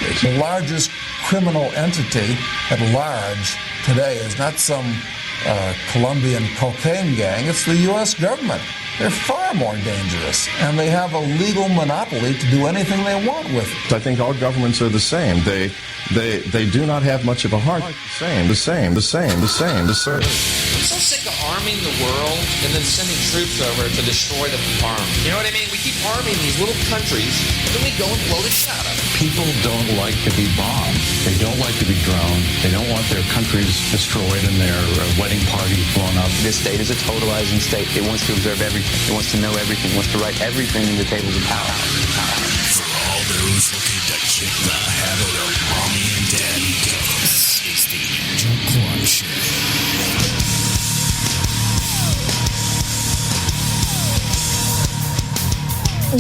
The largest criminal entity at large today is not some Colombian cocaine gang. It's the U.S. government. They're far more dangerous, and they have a legal monopoly to do anything they want with it. I think all governments are the same. They do not have much of a heart. The same. I'm so sick of arming the world and then sending troops over to destroy the armed. You know what I mean? We keep arming these little countries, and then we go and blow the shit out of them. People don't like to be bombed. They don't like to be droned. They don't want their countries destroyed and their wedding parties blown up. This state is a totalizing state. It wants to observe everything. It wants to know everything. It wants to write everything in the tables of power. For all those looking to kick the habit of mommy and daddy, this is the Angel Clark Show.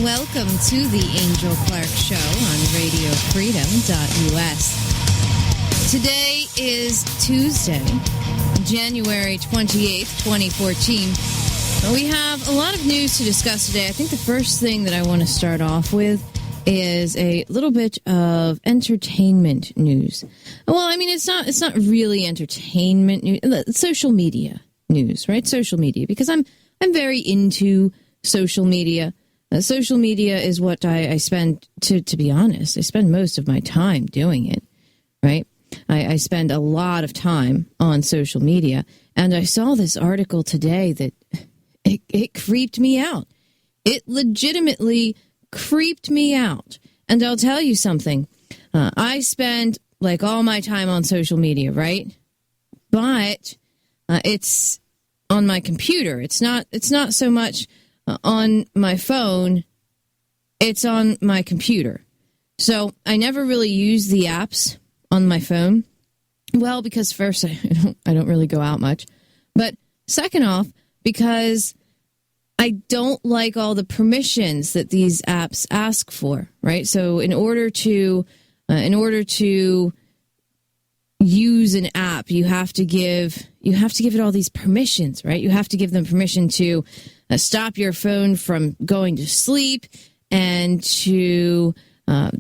Welcome to the Angel Clark Show on RadioFreedom.us. Today is Tuesday, January 28th, 2014. We have a lot of news to discuss today. I think the first thing that I want to start off with is a little bit of entertainment news. Well, I mean, it's not really entertainment news. Social media news, right? Social media, because I'm very into social media. Social media is what I spend, to be honest, I spend most of my time doing it, right? I spend a lot of time on social media, and I saw this article today that it creeped me out. It legitimately creeped me out. And I'll tell you something. I spend like all my time on social media, right? But it's on my computer. It's not so much on my phone, it's on my computer. So I never really use the apps on my phone. Well, because first, I don't really go out much. But second off, because I don't like all the permissions that these apps ask for, right? So in order to use an app, you have to give it all these permissions, right? You have to give them permission to stop your phone from going to sleep, and to I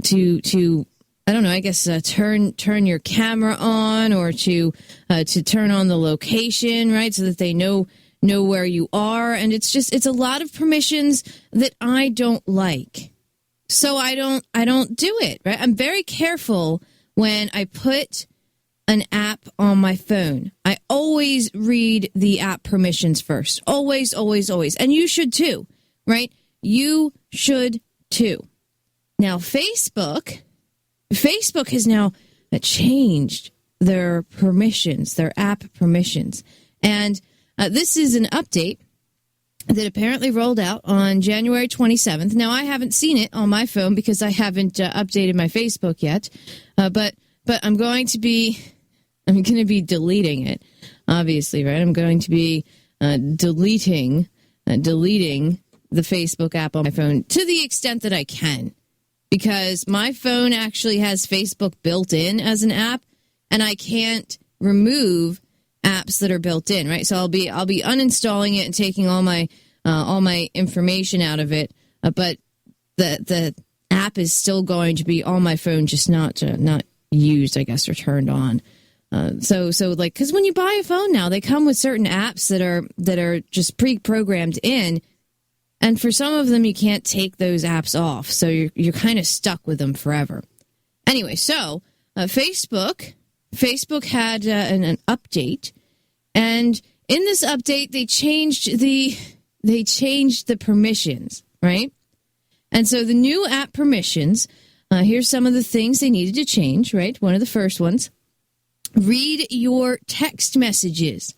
don't know, I guess turn your camera on, or to turn on the location, right, so that they know where you are. And it's a lot of permissions that I don't like, so I don't do it, right? I'm very careful when I put an app on my phone. I always read the app permissions first. Always, always, always. And you should too, right? You should too. Now, Facebook has now changed their permissions, their app permissions. And this is an update that apparently rolled out on January 27th. Now, I haven't seen it on my phone because I haven't updated my Facebook yet. But I'm going to be deleting it, obviously, right? I'm going to be deleting the Facebook app on my phone to the extent that I can, because my phone actually has Facebook built in as an app, and I can't remove apps that are built in, right? So I'll be uninstalling it and taking all my information out of it, but the app is still going to be on my phone, just not used, I guess, or turned on. So like, because when you buy a phone now, they come with certain apps that are just pre-programmed in, and for some of them you can't take those apps off, so you're kind of stuck with them forever. Anyway, so Facebook had an update, and in this update they changed the permissions, right? And so the new app permissions, here's some of the things they needed to change, right? One of the first ones. Read your text messages.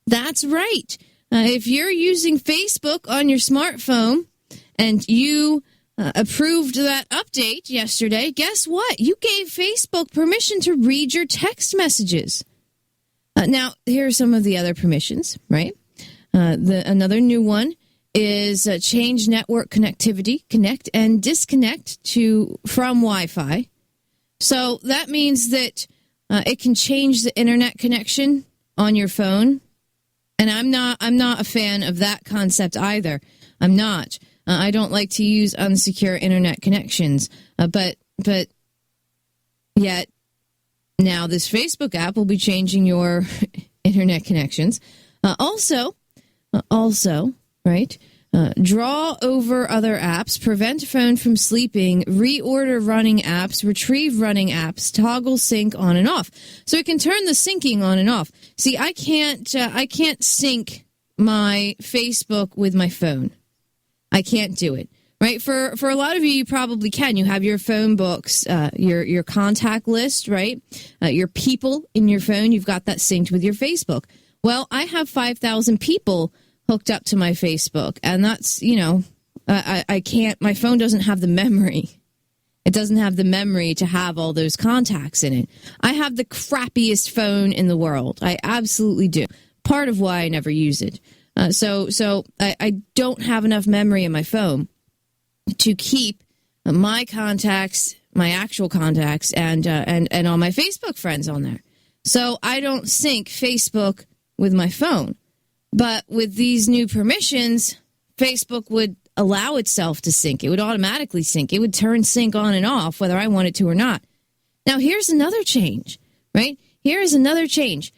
That's right. If you're using Facebook on your smartphone and you approved that update yesterday, guess what? You gave Facebook permission to read your text messages. Now, here are some of the other permissions, right? Another new one is change network connectivity, connect and disconnect from Wi-Fi. So that means that it can change the internet connection on your phone, and I'm not a fan of that concept either. I'm not. I don't like to use unsecure internet connections, but Yet now this Facebook app will be changing your internet connections. Also, right? Draw over other apps, prevent phone from sleeping, reorder running apps, retrieve running apps, toggle sync on and off. So it can turn the syncing on and off. See, I can't sync my Facebook with my phone. I can't do it. Right? For a lot of you, you probably can. You have your phone books, your contact list, right? Your people in your phone. You've got that synced with your Facebook. Well, I have 5,000 people hooked up to my Facebook, and that's, I can't, my phone doesn't have the memory. It doesn't have the memory to have all those contacts in it. I have the crappiest phone in the world. I absolutely do. Part of why I never use it. So I don't have enough memory in my phone to keep my contacts, my actual contacts, and all my Facebook friends on there. So I don't sync Facebook with my phone. But with these new permissions, Facebook would allow itself to sync. It would automatically sync. It would turn sync on and off whether I wanted to or not. Now, here's another change, right? Here is another change.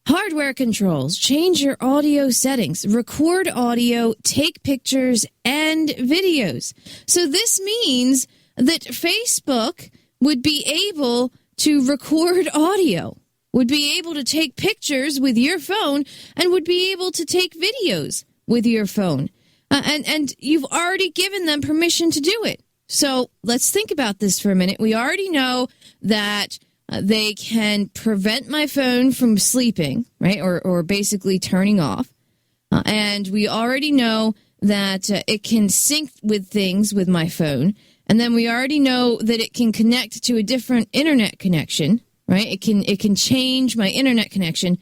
Hardware controls. Change your audio settings. Record audio, take pictures, and videos. So this means that Facebook would be able to record audio, would be able to take pictures with your phone, and would be able to take videos with your phone. And you've already given them permission to do it. So let's think about this for a minute. We already know that they can prevent my phone from sleeping, right, or basically turning off. And we already know that it can sync with things with my phone. And then we already know that it can connect to a different internet connection. Right? It can change my internet connection,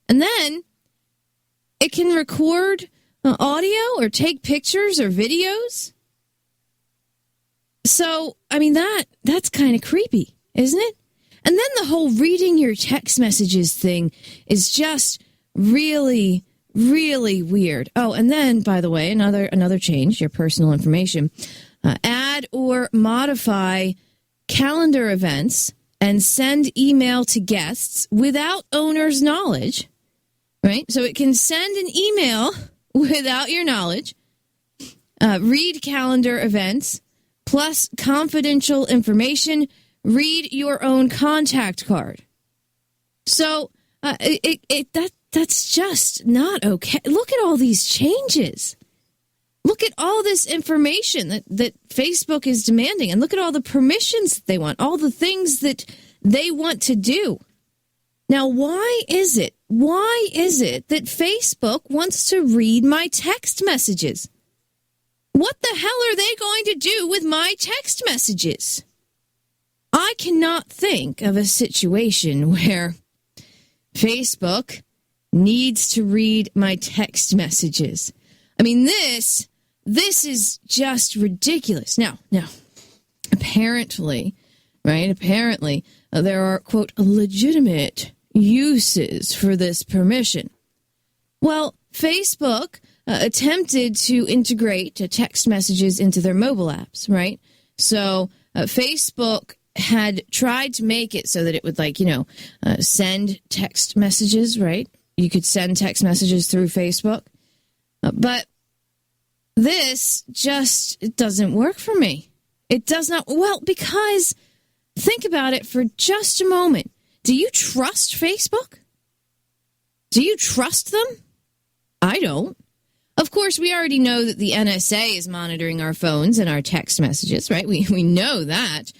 and then it can record audio or take pictures or videos. So, I mean, that's kind of creepy, isn't it? And then the whole reading your text messages thing is just really, really weird. Oh, and then, by the way, another change, your personal information. Add or modify calendar events and send email to guests without owner's knowledge, right? So it can send an email without your knowledge, read calendar events, plus confidential information, read your own contact card. So that's just not okay. Look at all these changes. Look at all this information that Facebook is demanding, and look at all the permissions that they want, all the things that they want to do. Now, why is it that Facebook wants to read my text messages? What the hell are they going to do with my text messages? I cannot think of a situation where Facebook needs to read my text messages. I mean, this is just ridiculous. Now, apparently, right? Apparently, there are, quote, legitimate uses for this permission. Well, Facebook attempted to integrate text messages into their mobile apps, right? So Facebook had tried to make it so that it would, send text messages, right? You could send text messages through Facebook. But this just doesn't work for me. It does not. Well, because think about it for just a moment. Do you trust Facebook? Do you trust them? I don't. Of course, we already know that the NSA is monitoring our phones and our text messages, right? We know that.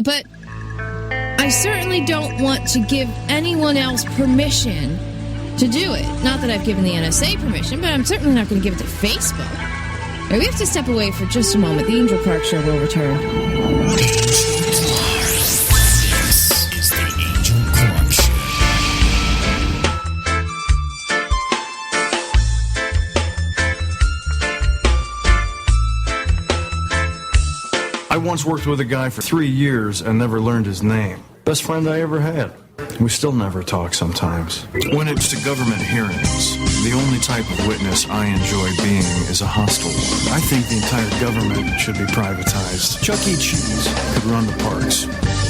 But I certainly don't want to give anyone else permission to do it. Not that I've given the NSA permission, but I'm certainly not going to give it to Facebook. Right, we have to step away for just a moment. The Angel Clark Show will return. This is the Angel Clark Show. I once worked with a guy for 3 years and never learned his name. Best friend I ever had. We still never talk sometimes. When it's to government hearings, the only type of witness I enjoy being is a hostile one. I think the entire government should be privatized. Chuck E. Cheese could run the parks.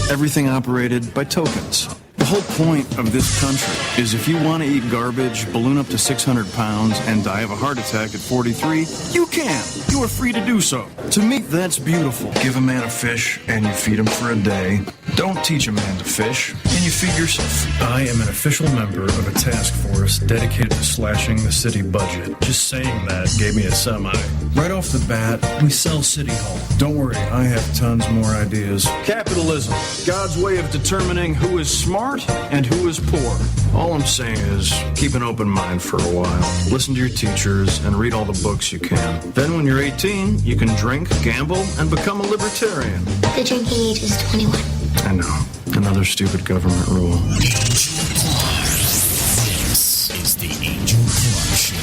Everything operated by tokens. The whole point of this country is if you want to eat garbage, balloon up to 600 pounds, and die of a heart attack at 43, you can. You are free to do so. To me, that's beautiful. Give a man a fish, and you feed him for a day. Don't teach a man to fish, and you feed yourself. I am an official member of a task force dedicated to slashing the city budget. Just saying that gave me a semi. Right off the bat, we sell City Hall. Don't worry, I have tons more ideas. Capitalism, God's way of determining who is smart and who is poor. All I'm saying is keep an open mind for a while. Listen to your teachers and read all the books you can. Then when you're 18, you can drink, gamble, and become a libertarian. The drinking age is 21. I know. Another stupid government rule. Angel Clark. This is the Angel Clark Show.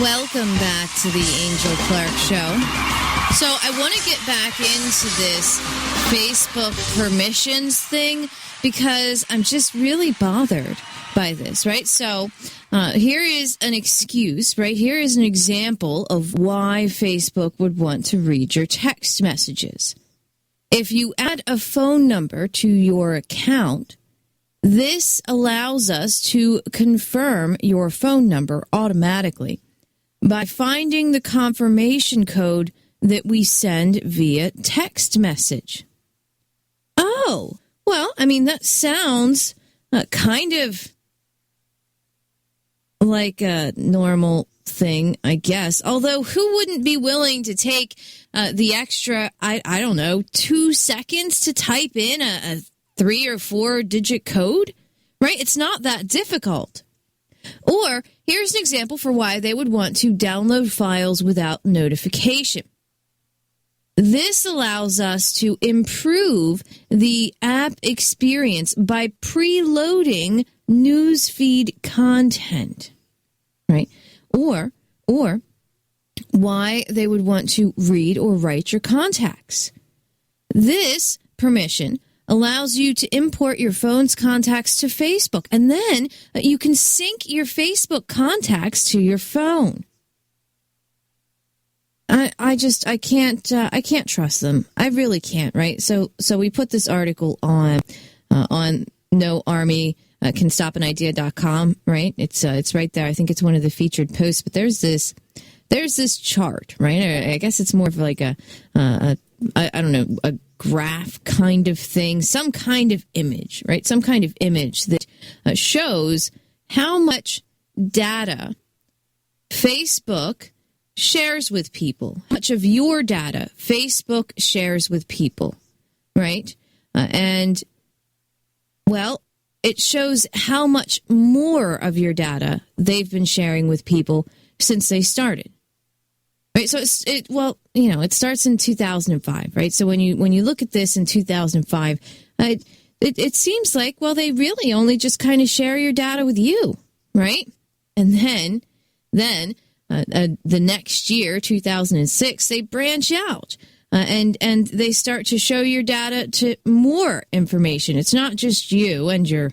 Welcome back to the Angel Clark Show. So I want to get back into this Facebook permissions thing because I'm just really bothered by this, right? So here is an excuse, right? Here is an example of why Facebook would want to read your text messages. If you add a phone number to your account, this allows us to confirm your phone number automatically by finding the confirmation code that we send via text message. Oh, well, I mean, that sounds kind of like a normal thing, I guess. Although, who wouldn't be willing to take the extra, I don't know, 2 seconds to type in a 3 or 4 digit code? Right? It's not that difficult. Or, here's an example for why they would want to download files without notification. This allows us to improve the app experience by preloading newsfeed content, right? Or why they would want to read or write your contacts. This permission allows you to import your phone's contacts to Facebook, and then you can sync your Facebook contacts to your phone. I can't trust them. I really can't, right? So we put this article on noarmy.canstopanidea.com, right? It's right there. I think it's one of the featured posts, but there's this chart, right? I guess it's more of like I don't know, a graph kind of thing, some kind of image, right? Some kind of image that shows how much data Facebook shares with people, how much of your data Facebook shares with people, right? And, well, it shows how much more of your data they've been sharing with people since they started. Right, so it starts in 2005, right? So when you look at this in 2005, it seems like, well, they really only just kind of share your data with you, right? And then the next year, 2006, they branch out and they start to show your data to more information. It's not just you and your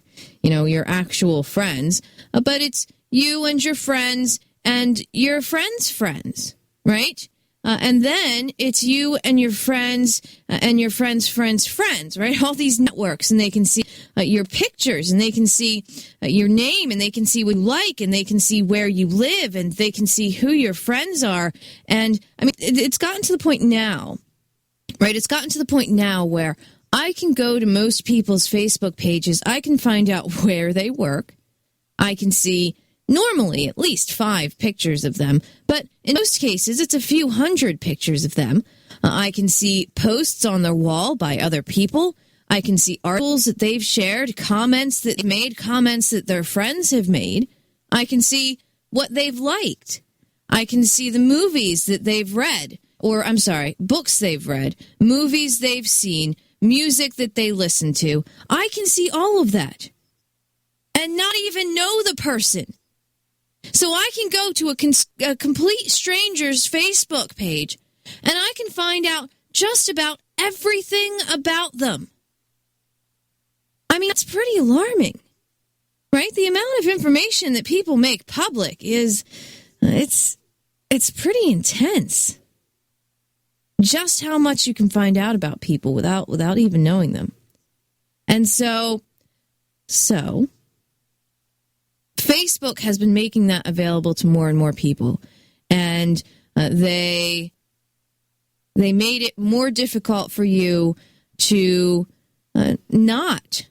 actual friends, but it's you and your friends and your friends' friends. Right? And then it's you and your friends and your friends' friends' friends, right? All these networks, and they can see your pictures, and they can see your name, and they can see what you like, and they can see where you live, and they can see who your friends are. And, I mean, it's gotten to the point now, right? It's gotten to the point now where I can go to most people's Facebook pages. I can find out where they work. I can see normally at least 5 pictures of them, but in most cases, it's a few hundred pictures of them. I can see posts on their wall by other people. I can see articles that they've shared, comments that they've made, comments that their friends have made. I can see what they've liked. I can see the movies that they've read, books they've read, movies they've seen, music that they listen to. I can see all of that and not even know the person. So I can go to a complete stranger's Facebook page, and I can find out just about everything about them. I mean, it's pretty alarming, right? The amount of information that people make public is, it's pretty intense. just how much you can find out about people without even knowing them. And so Facebook has been making that available to more and more people, and they made it more difficult for you to not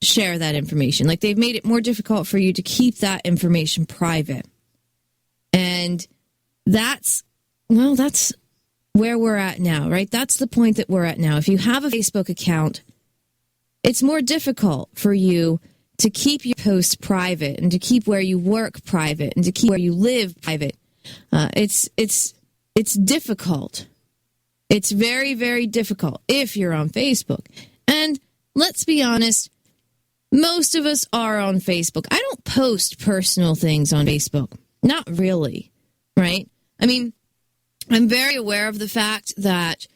share that information. Like, they've made it more difficult for you to keep that information private. And that's where we're at now, right? That's the point that we're at now. If you have a Facebook account, it's more difficult for you to keep your posts private and to keep where you work private and to keep where you live private. It's difficult. It's very, very difficult if you're on Facebook. And let's be honest, most of us are on Facebook. I don't post personal things on Facebook. Not really, right? I mean, I'm very aware of the fact that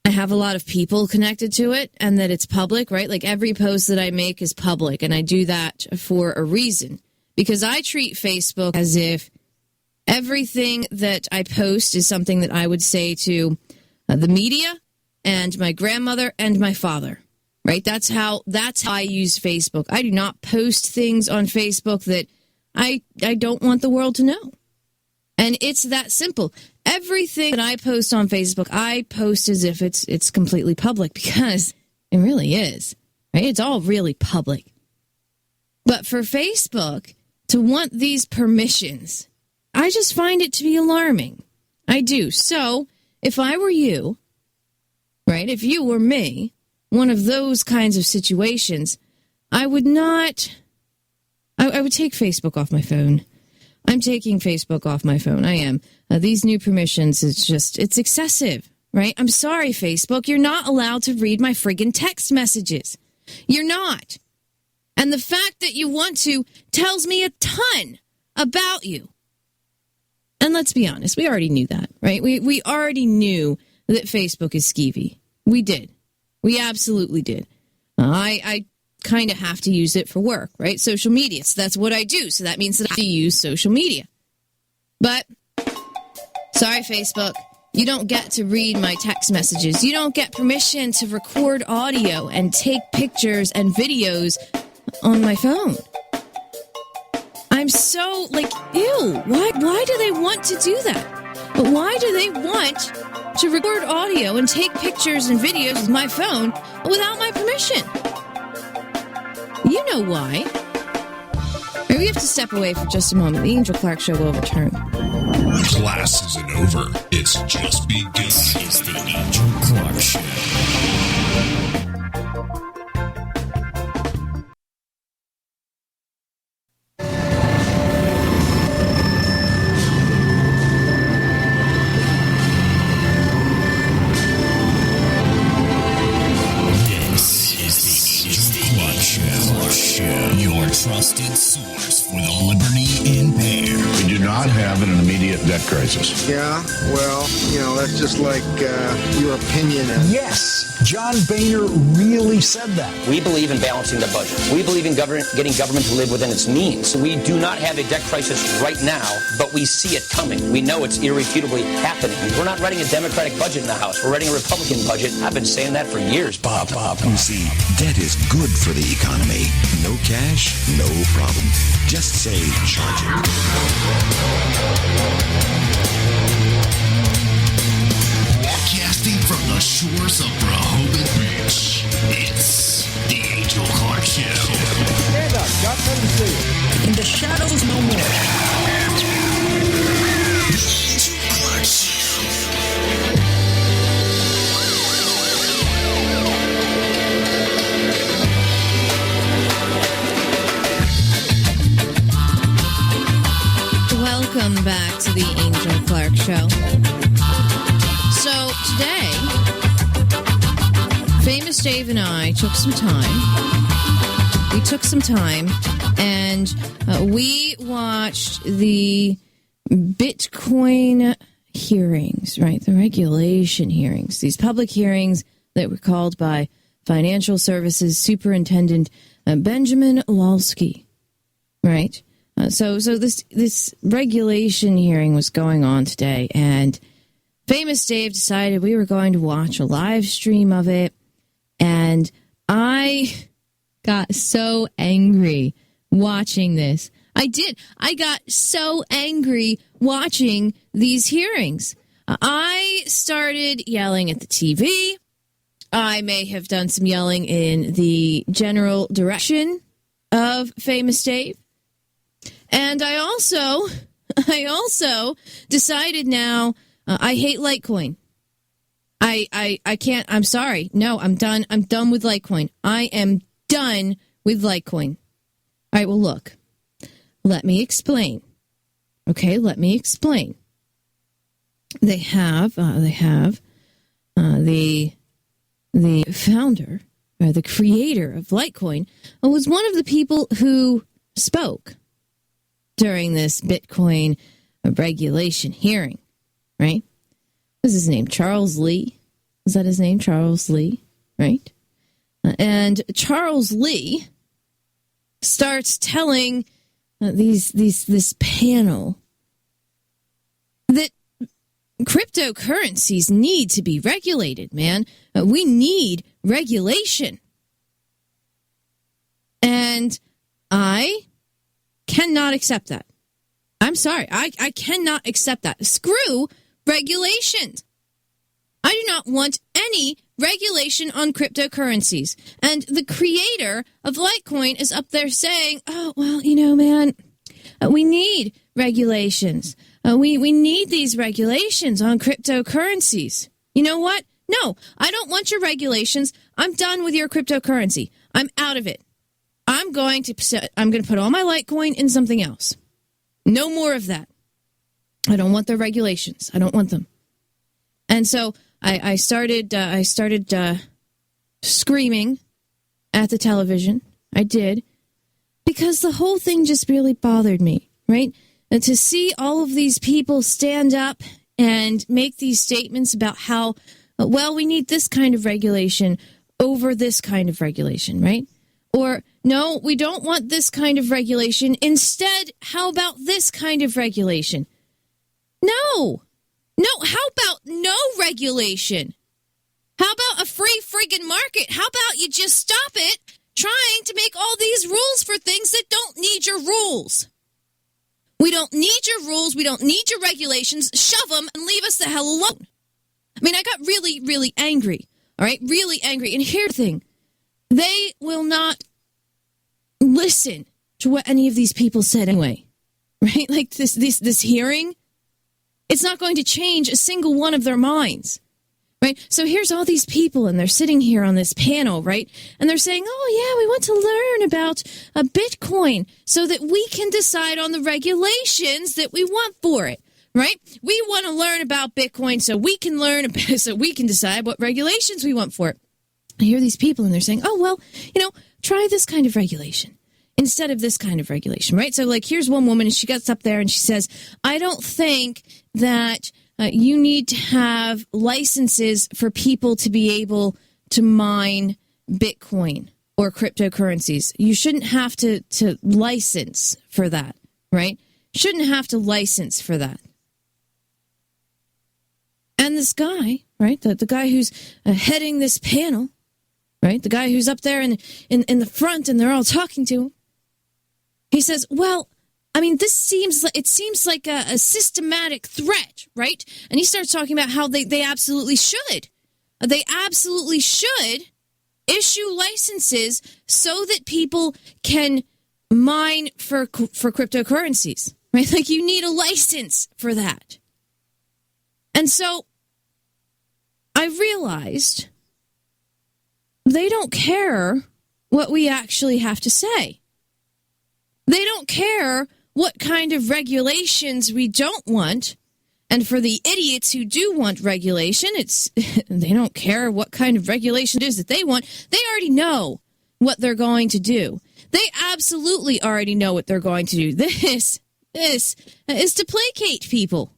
I have a lot of people connected to it and that it's public, right? Like, every post that I make is public, and I do that for a reason. Because I treat Facebook as if everything that I post is something that I would say to the media and my grandmother and my father, right? That's how I use Facebook. I do not post things on Facebook that I don't want the world to know. And it's that simple. Everything that I post on Facebook, I post as if it's completely public, because it really is, right? It's all really public. But for Facebook to want these permissions, I just find it to be alarming. I do. So if I were you, right, if you were me, one of those kinds of situations, I would take Facebook off my phone. I'm taking Facebook off my phone. I am. These new permissions, it's excessive, right? I'm sorry, Facebook. You're not allowed to read my friggin' text messages. You're not. And the fact that you want to tells me a ton about you. And let's be honest, we already knew that, right? We already knew that Facebook is skeevy. We did. We absolutely did. I kind of have to use it for work, right? Social media. So that's what I do. So that means that I have to use social media. But, sorry, Facebook, you don't get to read my text messages. You don't get permission to record audio and take pictures and videos on my phone. I'm so, ew. Why do they want to do that? But why do they want to record audio and take pictures and videos with my phone without my permission? You know why. Right, we have to step away for just a moment. The Angel Clark Show will return. Class isn't over. It's just begun. This is the Angel Clark Show. Trusted source for the liberty impaired. We do not have an immediate debt crisis. Yeah, well, that's just like your opinion. Yes, John Boehner really said that. We believe in balancing the budget. We believe in getting government to live within its means. We do not have a debt crisis right now, but we see it coming. We know it's irrefutably happening. We're not writing a Democratic budget in the House. We're writing a Republican budget. I've been saying that for years, Bob. You see, debt is good for the economy. No cash, no problem. Just say charge it. Broadcasting from the shores of Rehoboth Beach, it's the Angel Clark Show. Stand up, Chuck, let me see you. In the shadows no more. The Angel Clark Show. Welcome back to the Angel Clark Show. So today, Famous Dave and I took some time. We took some time and we watched the Bitcoin hearings, right? The regulation hearings, these public hearings that were called by Financial Services Superintendent Benjamin Lawsky, right? So this regulation hearing was going on today, and Famous Dave decided we were going to watch a live stream of it, and I got so angry watching this. I did. I got so angry watching these hearings. I started yelling at the TV. I may have done some yelling in the general direction of Famous Dave. And I also decided now I hate Litecoin. I can't. I'm sorry. No, I'm done. I'm done with Litecoin. I am done with Litecoin. All right, well, look. Let me explain. Okay, let me explain. They have the founder, or the creator of Litecoin, was one of the people who spoke during this Bitcoin regulation hearing, right? What is his name? Charles Lee? Is that his name? Charles Lee, right? And Charles Lee starts telling this panel that cryptocurrencies need to be regulated, man. We need regulation. And I cannot accept that. I'm sorry. I cannot accept that. Screw regulations. I do not want any regulation on cryptocurrencies. And the creator of Litecoin is up there saying, oh, well, man, we need regulations. We need these regulations on cryptocurrencies. You know what? No, I don't want your regulations. I'm done with your cryptocurrency. I'm out of it. I'm going to put all my Litecoin in something else. No more of that. I don't want the regulations. I don't want them. And so I started screaming at the television. I did, because the whole thing just really bothered me, right? And to see all of these people stand up and make these statements about how, well, we need this kind of regulation over this kind of regulation, right? Or, no, we don't want this kind of regulation. Instead, how about this kind of regulation? No, how about no regulation? How about a free friggin' market? How about you just stop it trying to make all these rules for things that don't need your rules? We don't need your rules. We don't need your regulations. Shove them and leave us the hell alone. I mean, I got really, really angry. All right, really angry. And here's the thing. They will not listen to what any of these people said anyway. Right? Like this hearing, it's not going to change a single one of their minds. Right? So here's all these people, and they're sitting here on this panel, right? And they're saying, oh, yeah, we want to learn about Bitcoin so that we can decide on the regulations that we want for it, right? We want to learn about Bitcoin so we can decide what regulations we want for it. I hear these people, and they're saying, oh, well, try this kind of regulation instead of this kind of regulation, right? So, like, here's one woman, and she gets up there, and she says, I don't think that you need to have licenses for people to be able to mine Bitcoin or cryptocurrencies. You shouldn't have to license for that, right? Shouldn't have to license for that. And this guy, right, the guy who's heading this panel, right, the guy who's up there in the front and they're all talking to him, he says, well, I mean, it seems like a systematic threat, right? And he starts talking about how they absolutely should. They absolutely should issue licenses so that people can mine for cryptocurrencies, right? Like, you need a license for that. And so I realized they don't care what we actually have to say. They don't care what kind of regulations we don't want. And for the idiots who do want regulation, they don't care what kind of regulation it is that they want. They already know what they're going to do. They absolutely already know what they're going to do. This is to placate people.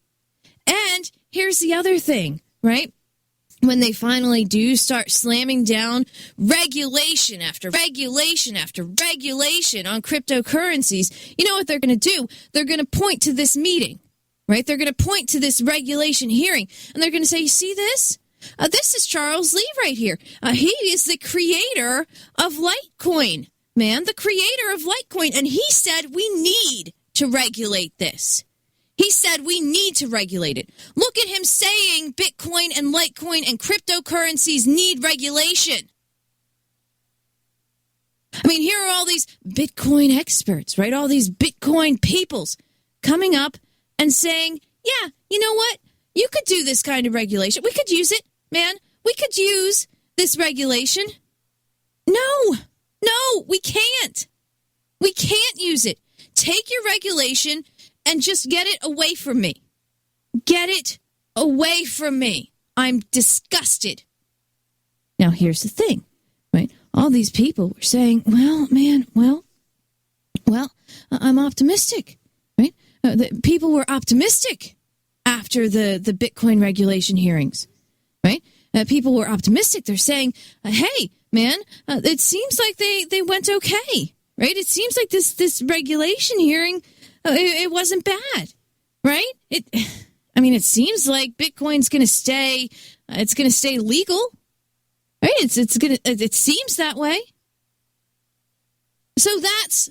And here's the other thing, right? When they finally do start slamming down regulation after regulation after regulation on cryptocurrencies, you know what they're going to do? They're going to point to this meeting. right? They're going to point to this regulation hearing, and they're going to say, you see this? This is Charles Lee right here. He is the creator of Litecoin, man, the creator of Litecoin. And he said we need to regulate this. He said we need to regulate it. Look at him saying Bitcoin and Litecoin and cryptocurrencies need regulation. I mean, here are all these Bitcoin experts, right? All these Bitcoin peoples coming up and saying, yeah, you know what? You could do this kind of regulation. We could use it, man. We could use this regulation. No, we can't. We can't use it. Take your regulation and just get it away from me. Get it away from me. I'm disgusted. Now, here's the thing, right? All these people were saying, well, man, I'm optimistic, right? People were optimistic after the Bitcoin regulation hearings, right? People were optimistic. They're saying, hey, man, it seems like they went okay, right? It seems like this regulation hearing, it wasn't bad, right? It seems like Bitcoin's going to stay, it's going to stay legal, right? It seems that way. So that's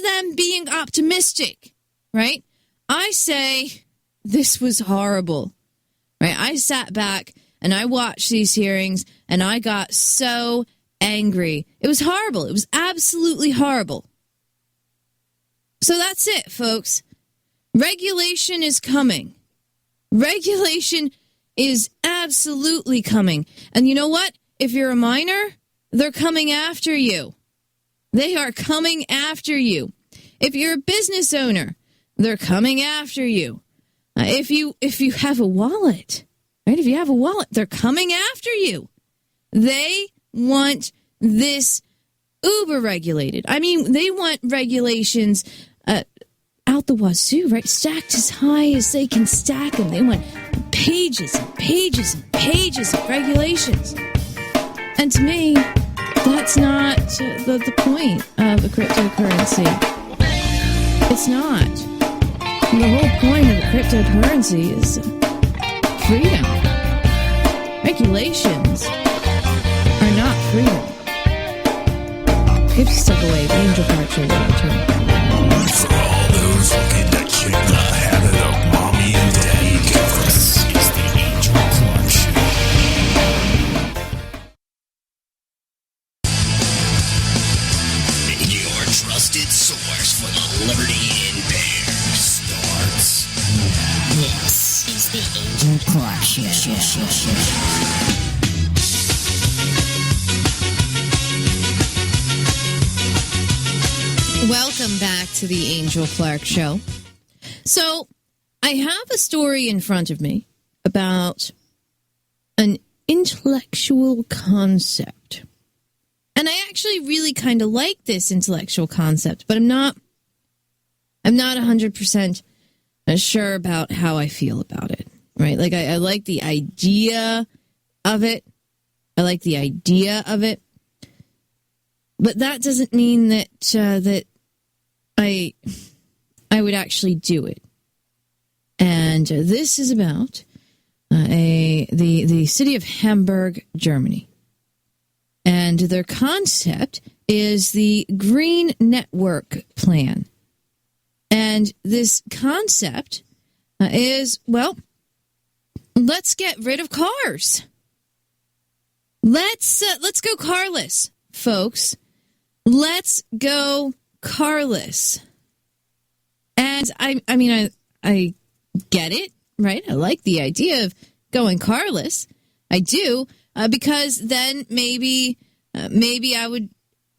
them being optimistic, right? I say this was horrible, right? I sat back and I watched these hearings and I got so angry. It was horrible. It was absolutely horrible. So that's it, folks. Regulation is coming. Regulation is absolutely coming. And you know what? If you're a miner, they're coming after you. They are coming after you. If you're a business owner, they're coming after you. If you have a wallet, right? If you have a wallet, they're coming after you. They want this uber regulated. I mean, they want regulations out the wazoo, right? Stacked as high as they can stack them. They want pages and pages and pages of regulations. And to me, that's not the point of a cryptocurrency. It's not. The whole point of a cryptocurrency is freedom. Regulations are not freedom. You have to step away. The Angel Clark Show will return. For all those looking to kick the habit of mommy and daddy gifts, this is the Angel Clark Show. Your trusted source for the Liberty Impaired starts now. This is the Angel Clark Show. Welcome back to the Angel Clark Show. So, I have a story in front of me about an intellectual concept. And I actually really kind of like this intellectual concept, but I'm not 100% sure about how I feel about it, right? Like, I like the idea of it. But that doesn't mean that that I would actually do it. And this is about the city of Hamburg, Germany. And their concept is the Green Network Plan. And this concept is, well, let's get rid of cars. Let's go carless, folks. Let's go carless. And I get it, right? I like the idea of going carless. I do, because then maybe I would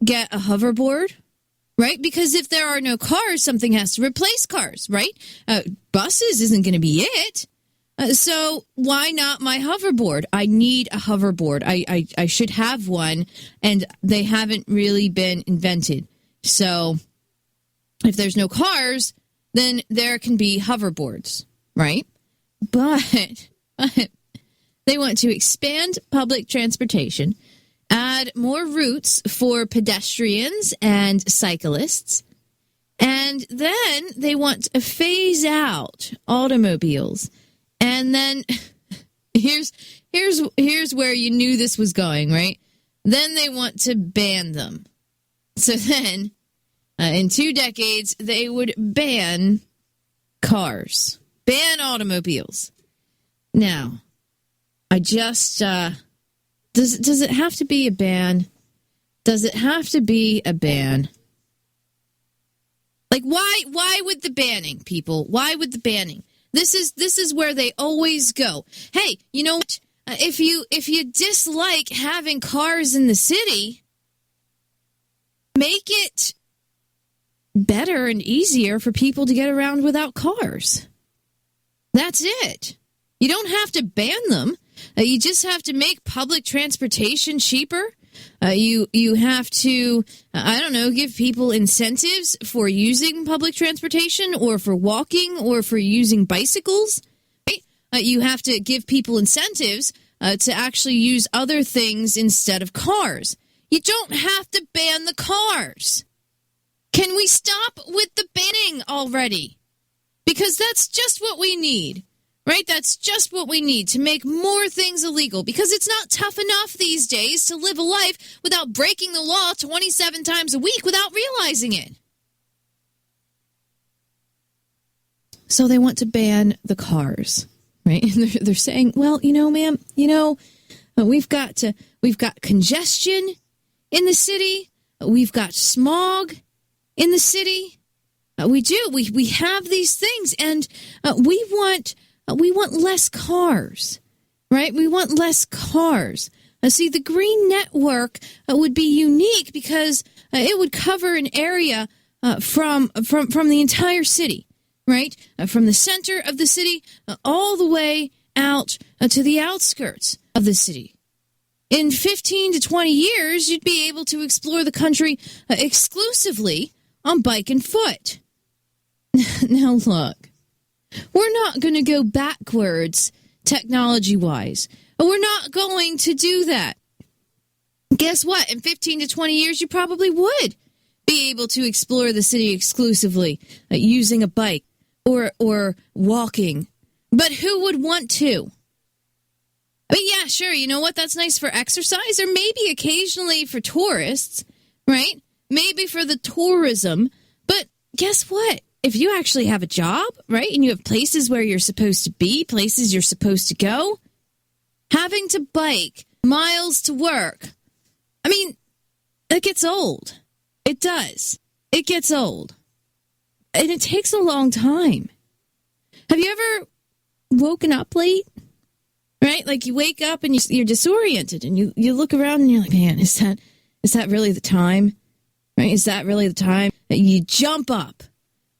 get a hoverboard, right? Because if there are no cars, something has to replace cars, right? Buses isn't going to be it. So why not my hoverboard? I need a hoverboard. I should have one, and they haven't really been invented. So if there's no cars, then there can be hoverboards, right? But they want to expand public transportation, add more routes for pedestrians and cyclists, And then they want to phase out automobiles. And then here's where you knew this was going, right? Then they want to ban them. So then, in 2 decades, they would ban cars, ban automobiles. Now, I just, does it have to be a ban? Does it have to be a ban? Like, why would the banning, people? Why would the banning? This is where they always go. Hey, you know what? If you dislike having cars in the city, make it better and easier for people to get around without cars. That's it. You don't have to ban them. You just have to make public transportation cheaper. You have to, I don't know, give people incentives for using public transportation or for walking or for using bicycles. Right? You have to give people incentives to actually use other things instead of cars. You don't have to ban the cars. Can we stop with the banning already? Because that's just what we need. Right? That's just what we need to make more things illegal, because it's not tough enough these days to live a life without breaking the law 27 times a week without realizing it. So they want to ban the cars, right? And they're saying, well, ma'am, we've got congestion in the city. We've got smog in the city. We have these things, and we want less cars, right? We want less cars. See, the green network would be unique because it would cover an area from the entire city, right? From the center of the city all the way out to the outskirts of the city. In 15 to 20 years, you'd be able to explore the country exclusively on bike and foot. Now, look. We're not going to go backwards technology-wise. We're not going to do that. Guess what? In 15 to 20 years, you probably would be able to explore the city exclusively using a bike or walking. But who would want to? I mean, yeah, sure, you know what? That's nice for exercise, or maybe occasionally for tourists, right? Maybe for the tourism. But guess what? If you actually have a job, right, and you have places where you're supposed to be, places you're supposed to go, having to bike miles to work, I mean, it gets old. It does. It gets old. And it takes a long time. Have you ever woken up late? Right? Like you wake up and you're disoriented and you look around and you're like, man, is that really the time? Right? Is that really the time? You jump up.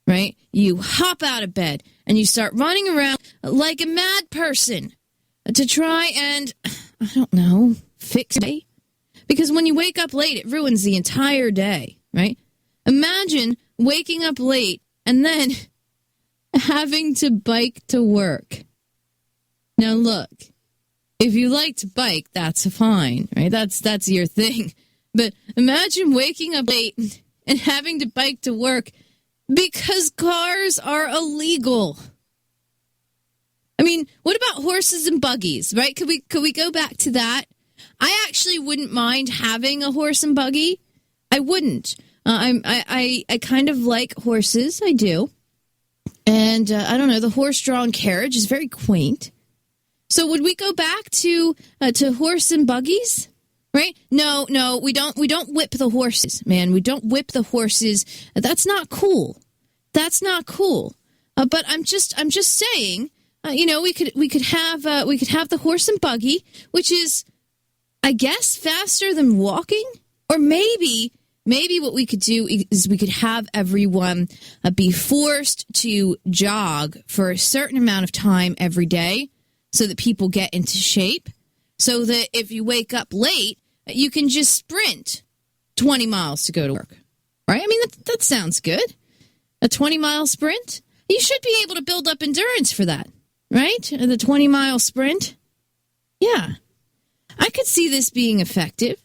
Right? You hop out of bed and you start running around like a mad person to try and, I don't know, fix it. Because when you wake up late, it ruins the entire day, right? Imagine waking up late and then having to bike to work. Now, look, if you like to bike, that's fine, right? That's your thing. But imagine waking up late and having to bike to work because cars are illegal. I mean, what about horses and buggies, right? Could we go back to that? I actually wouldn't mind having a horse and buggy. I wouldn't. I kind of like horses. I do. And I don't know, the horse-drawn carriage is very quaint. So would we go back to horse and buggies? Right? No, we don't whip the horses, man. We don't whip the horses. That's not cool. That's not cool. But I'm just saying, we could have the horse and buggy, which is, I guess, faster than walking. Or maybe what we could do is we could have everyone be forced to jog for a certain amount of time every day, so that people get into shape. So that if you wake up late, you can just sprint 20 miles to go to work, right? I mean, that sounds good. A 20-mile sprint? You should be able to build up endurance for that, right? The 20-mile sprint? Yeah. I could see this being effective.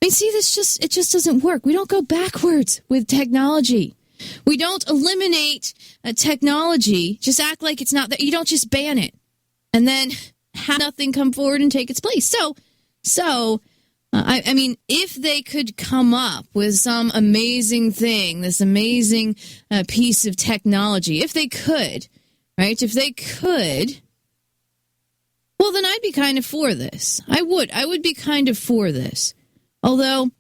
I mean, see, it just doesn't work. We don't go backwards with technology. We don't eliminate technology, just act like it's not there. You don't just ban it and then have nothing come forward and take its place. I mean, if they could come up with some amazing thing, this amazing piece of technology, if they could, right? If they could, well, then I'd be kind of for this. I would be kind of for this. Although,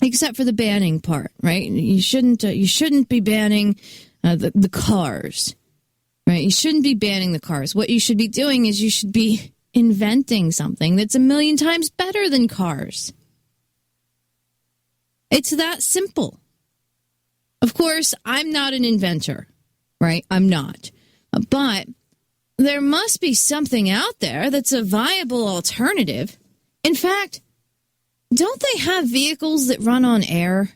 except for the banning part, right? You shouldn't be banning the cars, right? You shouldn't be banning the cars. What you should be doing is you should be inventing something that's 1,000,000 times better than cars. It's that simple. Of course, I'm not an inventor, right? I'm not. But there must be something out there that's a viable alternative. In fact, don't they have vehicles that run on air?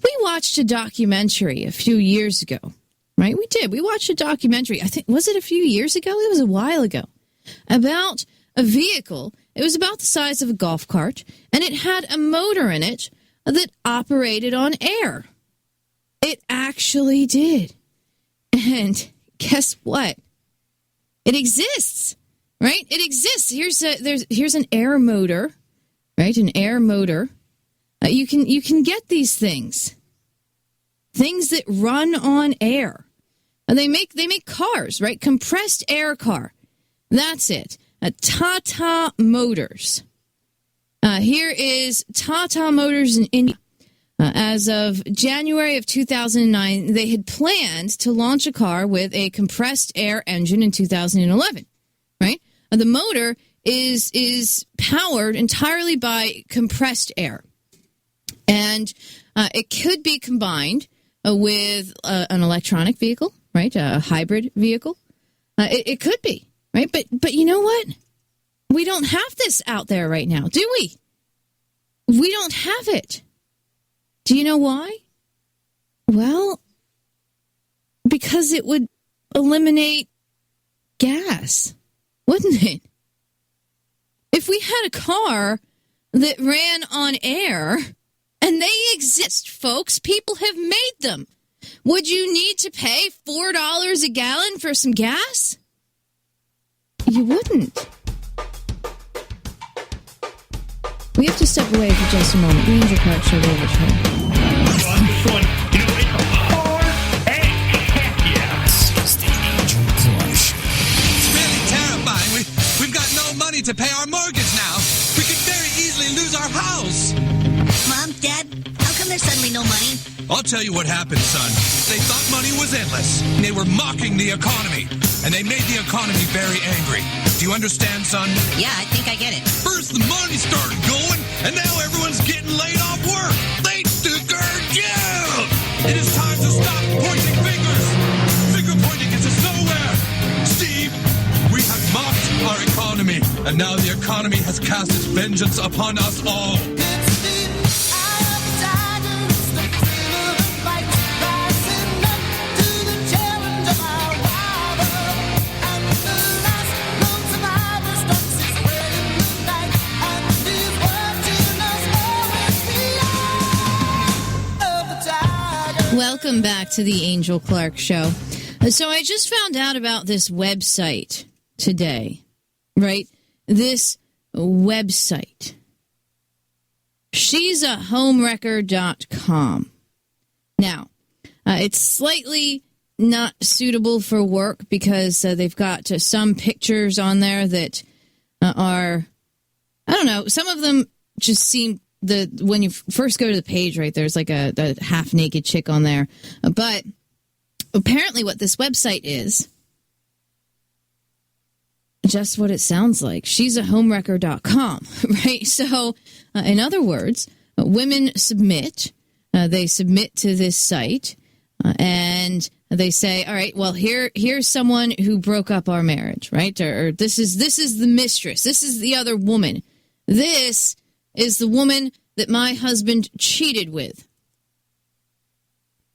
We watched a documentary a few years ago, right? We did. We watched a documentary. I think, was it a few years ago? It was a while ago. About a vehicle. It was about the size of a golf cart, and it had a motor in it that operated on air. It actually did. And guess what? It exists, right? It exists. Here's an air motor, right? An air motor. You can get these things that run on air. And they make cars, right? Compressed air car. That's it. Tata Motors. Here is Tata Motors in India. As of January of 2009, they had planned to launch a car with a compressed air engine in 2011, right? The motor is powered entirely by compressed air. And it could be combined with an electronic vehicle, right? A hybrid vehicle. It could be. Right, but you know what? We don't have this out there right now, do we? We don't have it. Do you know why? Well, because it would eliminate gas, wouldn't it? If we had a car that ran on air, and they exist, folks, people have made them, would you need to pay $4 a gallon for some gas? You wouldn't. We have to step away for just a moment. The Angel Clark Show will return. It's really terrifying. We've got no money to pay our mortgage now. We could very easily lose our house. Mom, Dad, how come there's suddenly no money? I'll tell you what happened, son. They thought money was endless. They were mocking the economy. And they made the economy very angry. Do you understand, son? Yeah, I think I get it. First the money started going, and now everyone's getting laid off work. They took our job. It is time to stop pointing fingers. Finger pointing gets us nowhere. Steve, we have mocked our economy, and now the economy has cast its vengeance upon us all. Welcome back to the Angel Clark Show. So I just found out about this website today, right? This website. She's a homewrecker.com. Now, it's slightly not suitable for work because they've got some pictures on there that are, I don't know, some of them just seem, when you first go to the page, right, there's like a half-naked chick on there. But apparently what this website is, just what it sounds like. She's a homewrecker.com, right? So, in other words, women submit. They submit to this site, and they say, all right, well, here's someone who broke up our marriage, right? Or this is the mistress. This is the other woman. This is the woman that my husband cheated with.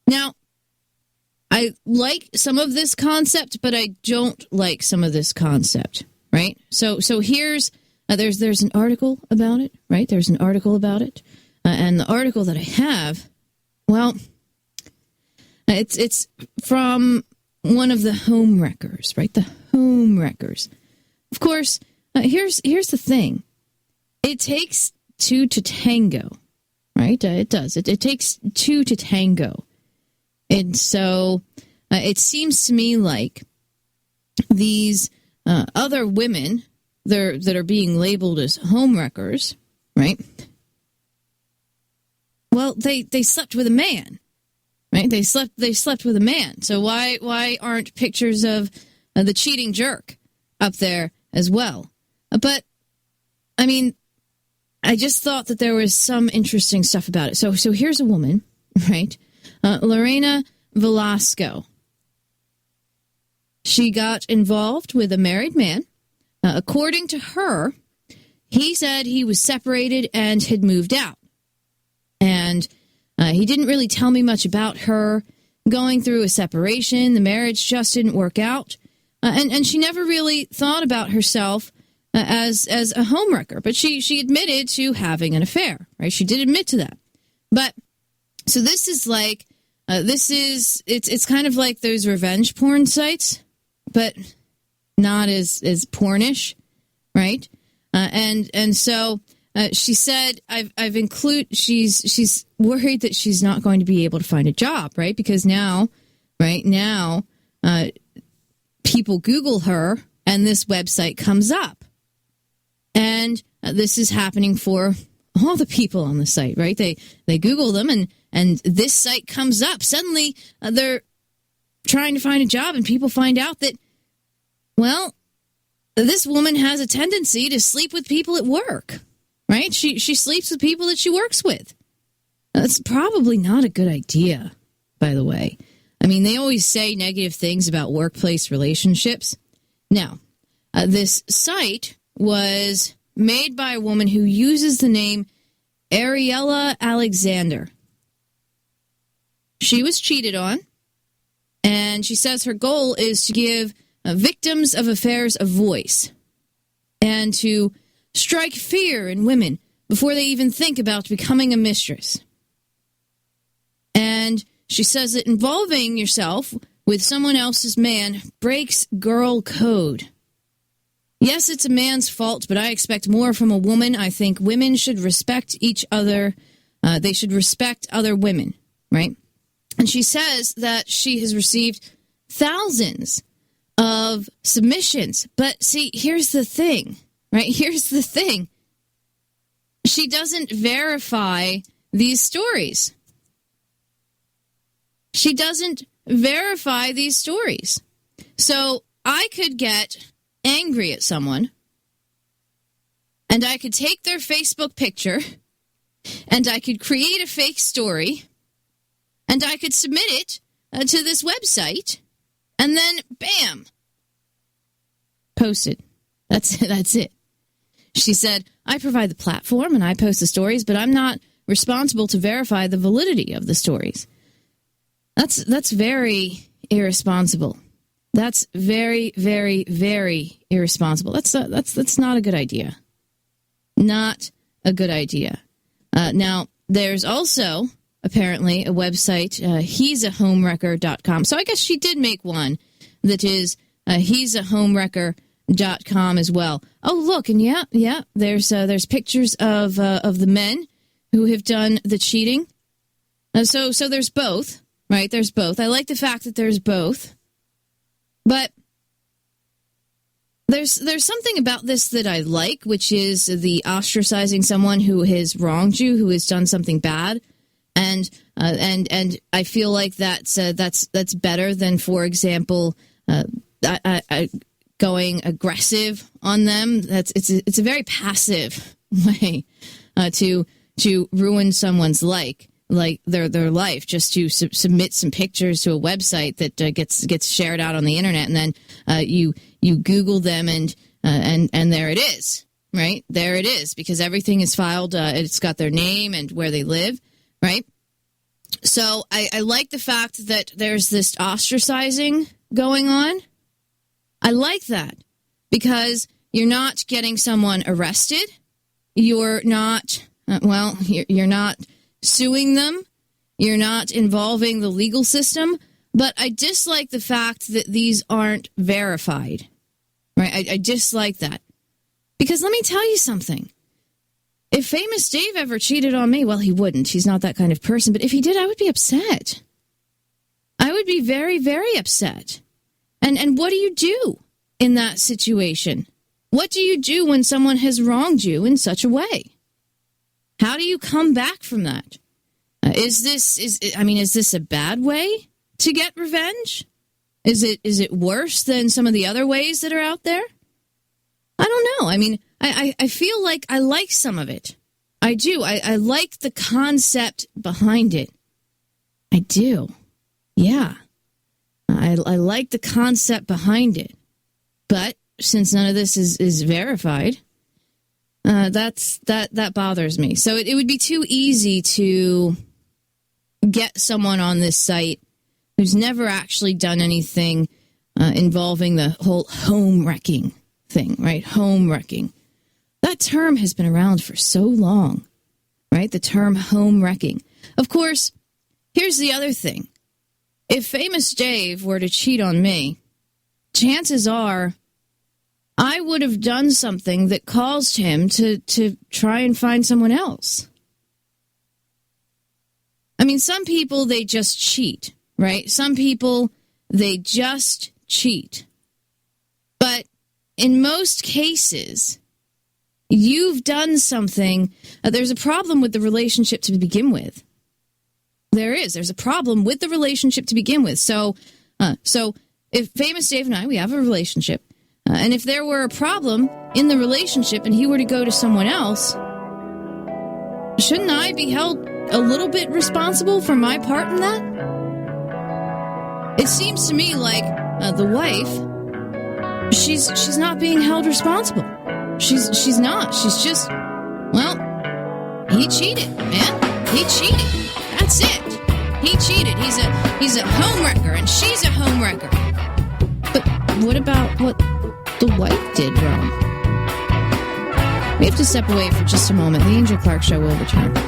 Now, I like some of this concept, but I don't like some of this concept, right? So here's, there's an article about it, right? There's an article about it. And the article that I have, well, It's from one of the home wreckers, right? The home wreckers. Of course, here's the thing. It takes two to tango, right? It does. It takes two to tango. And so it seems to me like these other women that are being labeled as home wreckers, right? Well, they slept with a man, right? They slept with a man. So why aren't pictures of the cheating jerk up there as well? But I mean, I just thought that there was some interesting stuff about it. So here's a woman, right? Lorena Velasco. She got involved with a married man. According to her, he said he was separated and had moved out. And he didn't really tell me much about her going through a separation. The marriage just didn't work out. And she never really thought about herself as a homewrecker. But she admitted to having an affair, right? She did admit to that. But so this is like, it's kind of like those revenge porn sites, but not as pornish, right? And so she said, she's worried that she's not going to be able to find a job, right? Because now, people Google her and this website comes up. And this is happening for all the people on the site, right? They Google them and this site comes up. Suddenly they're trying to find a job and people find out that, well, this woman has a tendency to sleep with people at work, right? She sleeps with people that she works with. That's probably not a good idea, by the way. I mean, they always say negative things about workplace relationships. Now, this site was made by a woman who uses the name Ariella Alexander. She was cheated on, and she says her goal is to give victims of affairs a voice and to strike fear in women before they even think about becoming a mistress. And she says that involving yourself with someone else's man breaks girl code. Yes, it's a man's fault, but I expect more from a woman. I think women should respect each other. They should respect other women, right? And she says that she has received thousands of submissions. But see, here's the thing, right? Here's the thing. She doesn't verify these stories. She doesn't verify these stories. So I could get angry at someone, and I could take their Facebook picture, and I could create a fake story, and I could submit it to this website, and then, bam, posted. That's it. She said, I provide the platform and I post the stories, but I'm not responsible to verify the validity of the stories. That's very irresponsible. That's very, very, very irresponsible. That's not a good idea. Not a good idea. Now, there's also apparently a website, he'sahomewrecker.com. So I guess she did make one that is he'sahomewrecker.com as well. Oh, look, and yeah, there's pictures of the men who have done the cheating. So there's both, right? There's both. I like the fact that there's both. But there's something about this that I like, which is the ostracizing someone who has wronged you, who has done something bad. And I feel like that's better than, for example, going aggressive on them. It's a very passive way to ruin someone's like their life, just to submit some pictures to a website that gets shared out on the internet, and then you Google them and there it is, right? There it is, because everything is filed. It's got their name and where they live. Right? So I like the fact that there's this ostracizing going on. I like that because you're not getting someone arrested. You're not, you're not suing them. You're not involving the legal system. But I dislike the fact that these aren't verified. Right? I dislike that. Because let me tell you something. If Famous Dave ever cheated on me, well, he wouldn't. He's not that kind of person. But if he did, I would be upset. I would be very, very upset. And what do you do in that situation? What do you do when someone has wronged you in such a way? How do you come back from that? Is this a bad way to get revenge? Is it worse than some of the other ways that are out there? I don't know. I mean, I feel like I like some of it. I do. I like the concept behind it. I do. Yeah. I like the concept behind it. But since none of this is verified, that bothers me. So it would be too easy to get someone on this site who's never actually done anything involving the whole home wrecking thing, right? Home wrecking. That term has been around for so long, right? The term home wrecking. Of course, here's the other thing. If Famous Dave were to cheat on me, chances are I would have done something that caused him to try and find someone else. I mean, some people, they just cheat, right? Some people, they just cheat. But in most cases, you've done something. There's a problem with the relationship to begin with. There's a problem with the relationship to begin with. So if Famous Dave and I, we have a relationship, and if there were a problem in the relationship and he were to go to someone else, shouldn't I be held a little bit responsible for my part in that? It seems to me like the wife, she's not being held responsible. She's not. She's just, well, he cheated, man. He cheated. That's it. He cheated. He's a homewrecker, and she's a homewrecker. But what about what the wife did wrong? We have to step away for just a moment. The Angel Clark Show will return. This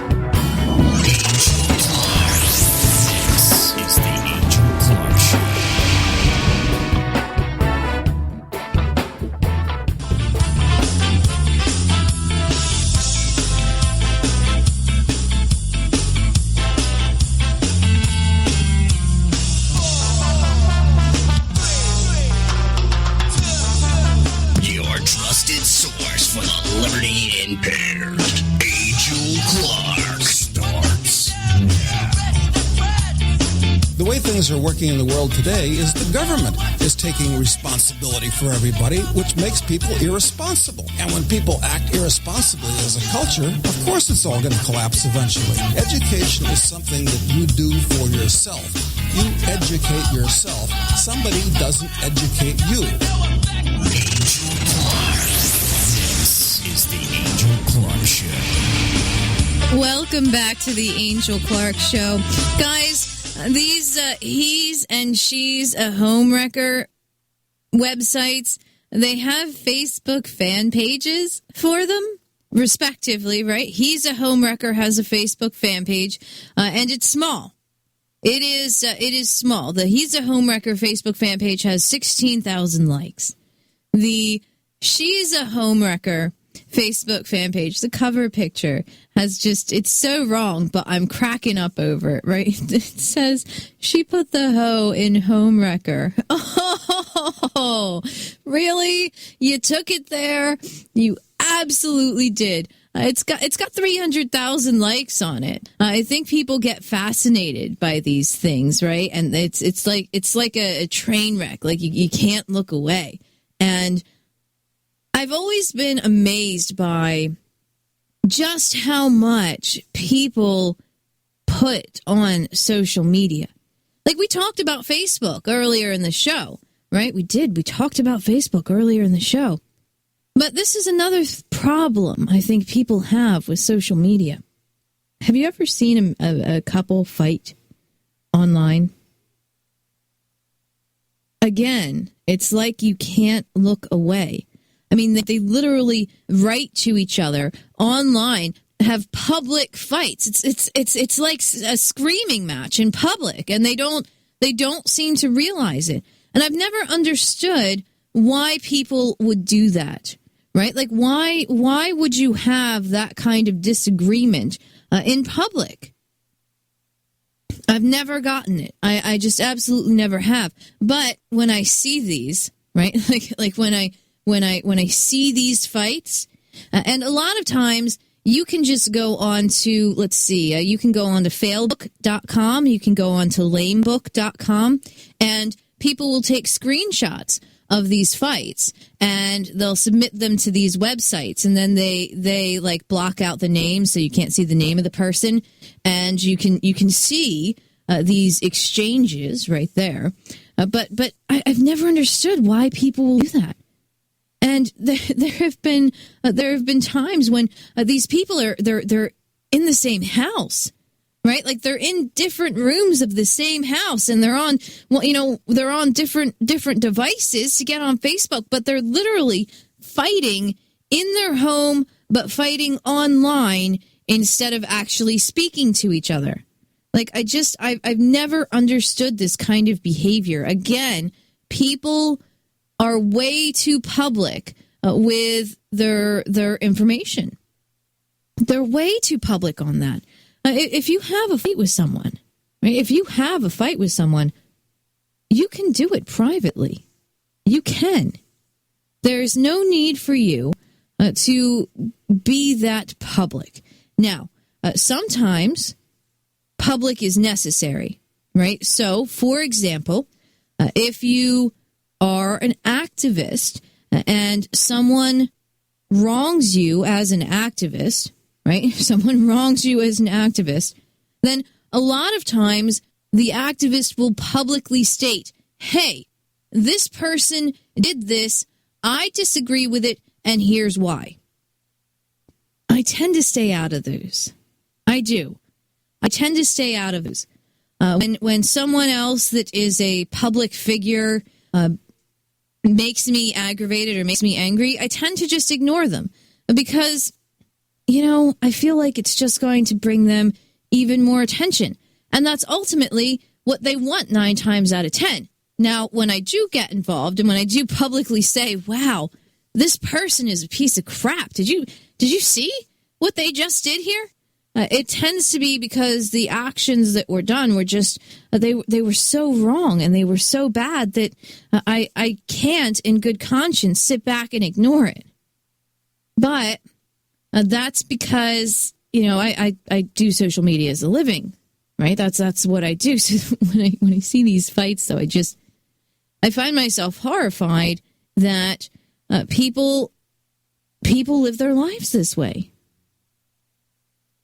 is the Angel Clark Show. Your trusted source for the liberty impaired. Angel Clark starts now. The way things are working in the world today is the government is taking responsibility for everybody, which makes people irresponsible. And when people act irresponsibly as a culture, of course it's all going to collapse eventually. Education is something that you do for yourself. You educate yourself. Somebody doesn't educate you. This is the Angel Clark Show. Welcome back to the Angel Clark Show. Guys, these he's and she's a homewrecker websites, they have Facebook fan pages for them, respectively, right? He's a homewrecker has a Facebook fan page, and it's small. It is small. The He's a Homewrecker Facebook fan page has 16,000 likes. The She's a Homewrecker Facebook fan page, the cover picture has just, it's so wrong, but I'm cracking up over it, right? It says, she put the hoe in homewrecker. Oh, really? You took it there? You absolutely did. It's got 300,000 likes on it. I think people get fascinated by these things, right? And it's like a train wreck. Like you can't look away. And I've always been amazed by just how much people put on social media. Like we talked about Facebook earlier in the show, right? We did. We talked about Facebook earlier in the show. But this is another problem I think people have with social media. Have you ever seen a couple fight online? Again, it's like you can't look away. I mean, they literally write to each other online have public fights. It's like a screaming match in public, and they don't seem to realize it. And I've never understood why people would do that, right? Like, why would you have that kind of disagreement in public? I've never gotten it. I just absolutely never have. But when I see these, right, like when I see these fights, and a lot of times you can just go on to, let's see, you can go on to failbook.com, you can go on to lamebook.com, and people will take screenshots of these fights and they'll submit them to these websites, and then they like block out the name so you can't see the name of the person, and you can see these exchanges right there. But I've never understood why people will do that. And there have been times when these people they're in the same house, right? Like, they're in different rooms of the same house, and they're on different devices to get on Facebook, but they're literally fighting in their home, but fighting online instead of actually speaking to each other. Like, I've never understood this kind of behavior. Again, people are way too public with their information. They're way too public on that. If you have a fight with someone, right? If you have a fight with someone, you can do it privately. You can. There's no need for you to be that public. Now, sometimes public is necessary, right? So, for example, if you are an activist and someone wrongs you as an activist, right? If someone wrongs you as an activist, then a lot of times the activist will publicly state, hey, this person did this, I disagree with it, and here's why. I tend to stay out of those. I do. I tend to stay out of those. When someone else that is a public figure makes me aggravated or makes me angry, I tend to just ignore them because, I feel like it's just going to bring them even more attention. And that's ultimately what they want 9 times out of 10. Now, when I do get involved and when I do publicly say, wow, this person is a piece of crap. Did you see what they just did here? It tends to be because the actions that were done were just, they were so wrong and they were so bad that I can't in good conscience sit back and ignore it. But that's because, I do social media as a living, right? That's what I do. So when I see these fights, though, I find myself horrified that people live their lives this way.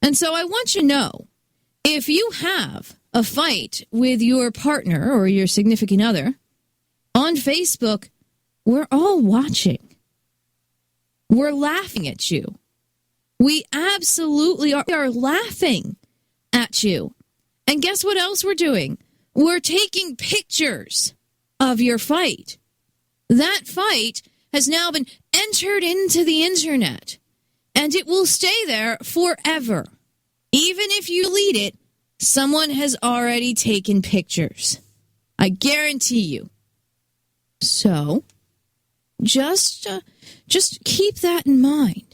And so I want you to know, if you have a fight with your partner or your significant other on Facebook, we're all watching. We're laughing at you. We absolutely are laughing at you. And guess what else we're doing? We're taking pictures of your fight. That fight has now been entered into the internet, and it will stay there forever. Even if you delete it, someone has already taken pictures. I guarantee you. So, just keep that in mind.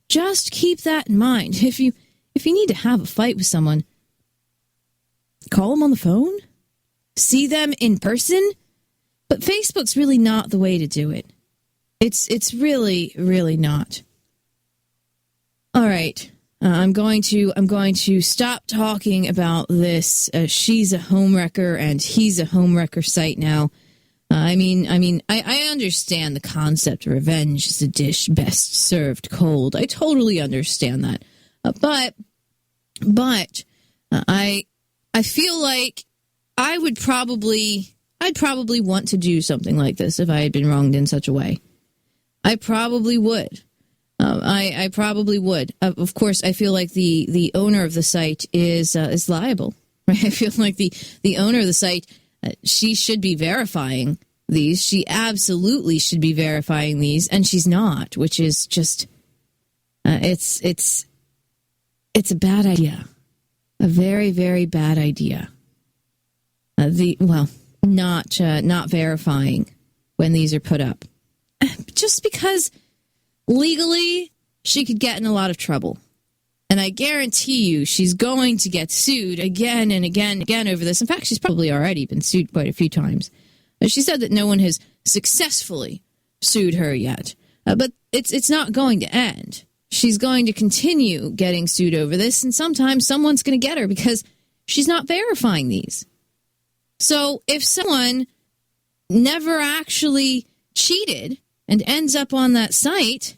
Just keep that in mind. If you need to have a fight with someone, call them on the phone, see them in person. But Facebook's really not the way to do it. It's really, really not. All right. I'm going to stop talking about this she's a homewrecker and he's a homewrecker site now. I understand the concept of revenge is a dish best served cold. I totally understand that. But I feel like I'd probably want to do something like this if I had been wronged in such a way. I probably would. I probably would. Of course, I feel like the owner of the site is liable. Right? I feel like the owner of the site, she should be verifying these. She absolutely should be verifying these, and she's not, which is just it's it's a bad idea. A very, very bad idea. Not verifying when these are put up. Just because legally she could get in a lot of trouble. And I guarantee you she's going to get sued again and again and again over this. In fact, she's probably already been sued quite a few times. She said that no one has successfully sued her yet. But it's not going to end. She's going to continue getting sued over this, and sometimes someone's going to get her because she's not verifying these. So if someone never actually cheated and ends up on that site,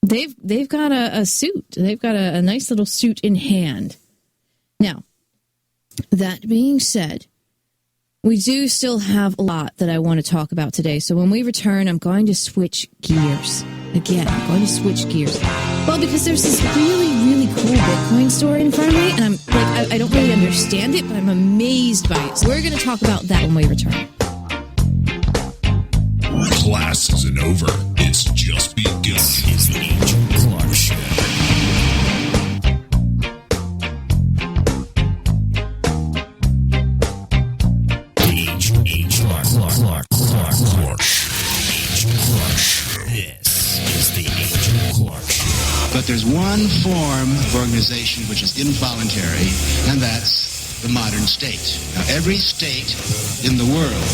they've got a suit. They've got a nice little suit in hand. Now, that being said, we do still have a lot that I want to talk about today. So when we return, I'm going to switch gears. Again, I'm going to switch gears. Well, because there's this really, really cool Bitcoin story in front of me, and I'm like, I don't really understand it, but I'm amazed by it. So we're going to talk about that when we return. Class isn't over. It's just begun. This is the Angel Clark Show. But there's one form of organization which is involuntary, and that's the modern state. Now, every state in the world,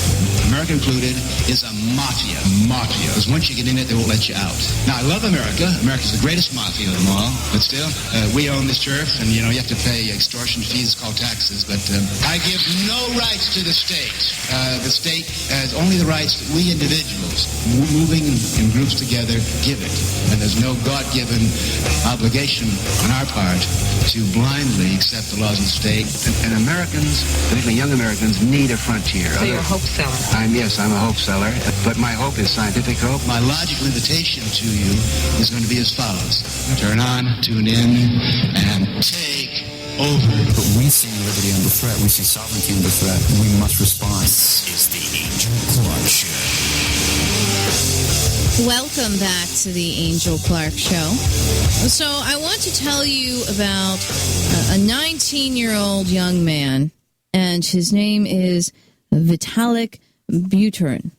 America included, is a mafia. Mafia. Because once you get in it, they won't let you out. Now, I love America. America's the greatest mafia of them all. But still, we own this turf, and, you have to pay extortion fees called taxes. But I give no rights to the state. The state has only the rights that we individuals, moving in groups together, give it. And there's no God-given obligation on our part to blindly accept the laws of the state. And Americans, particularly young Americans, need a frontier. So you're a hope seller? Yes, I'm a hope seller. But my hope is scientific hope. My logical invitation to you is going to be as follows. Turn on, tune in, and take over. But we see liberty under threat. We see sovereignty under threat. We must respond. This is the Angel Clark Show. Welcome back to the Angel Clark Show. So I want to tell you about a 19-year-old young man, and his name is Vitalik Buterin.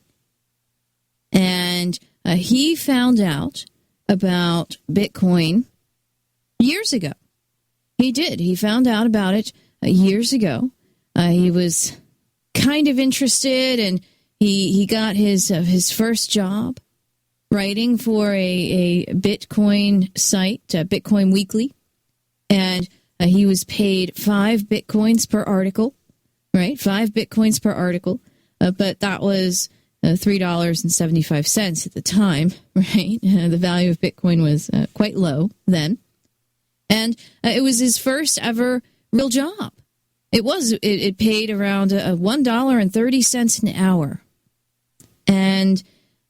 And he found out about Bitcoin years ago. He did. He found out about it years ago. He was kind of interested, and he got his first job writing for a Bitcoin site, Bitcoin Weekly, and he was paid 5 Bitcoins per article, right? 5 Bitcoins per article, but that was $3.75 at the time, right? The value of Bitcoin was quite low then, and it was his first ever real job. It paid around $1.30 an hour, and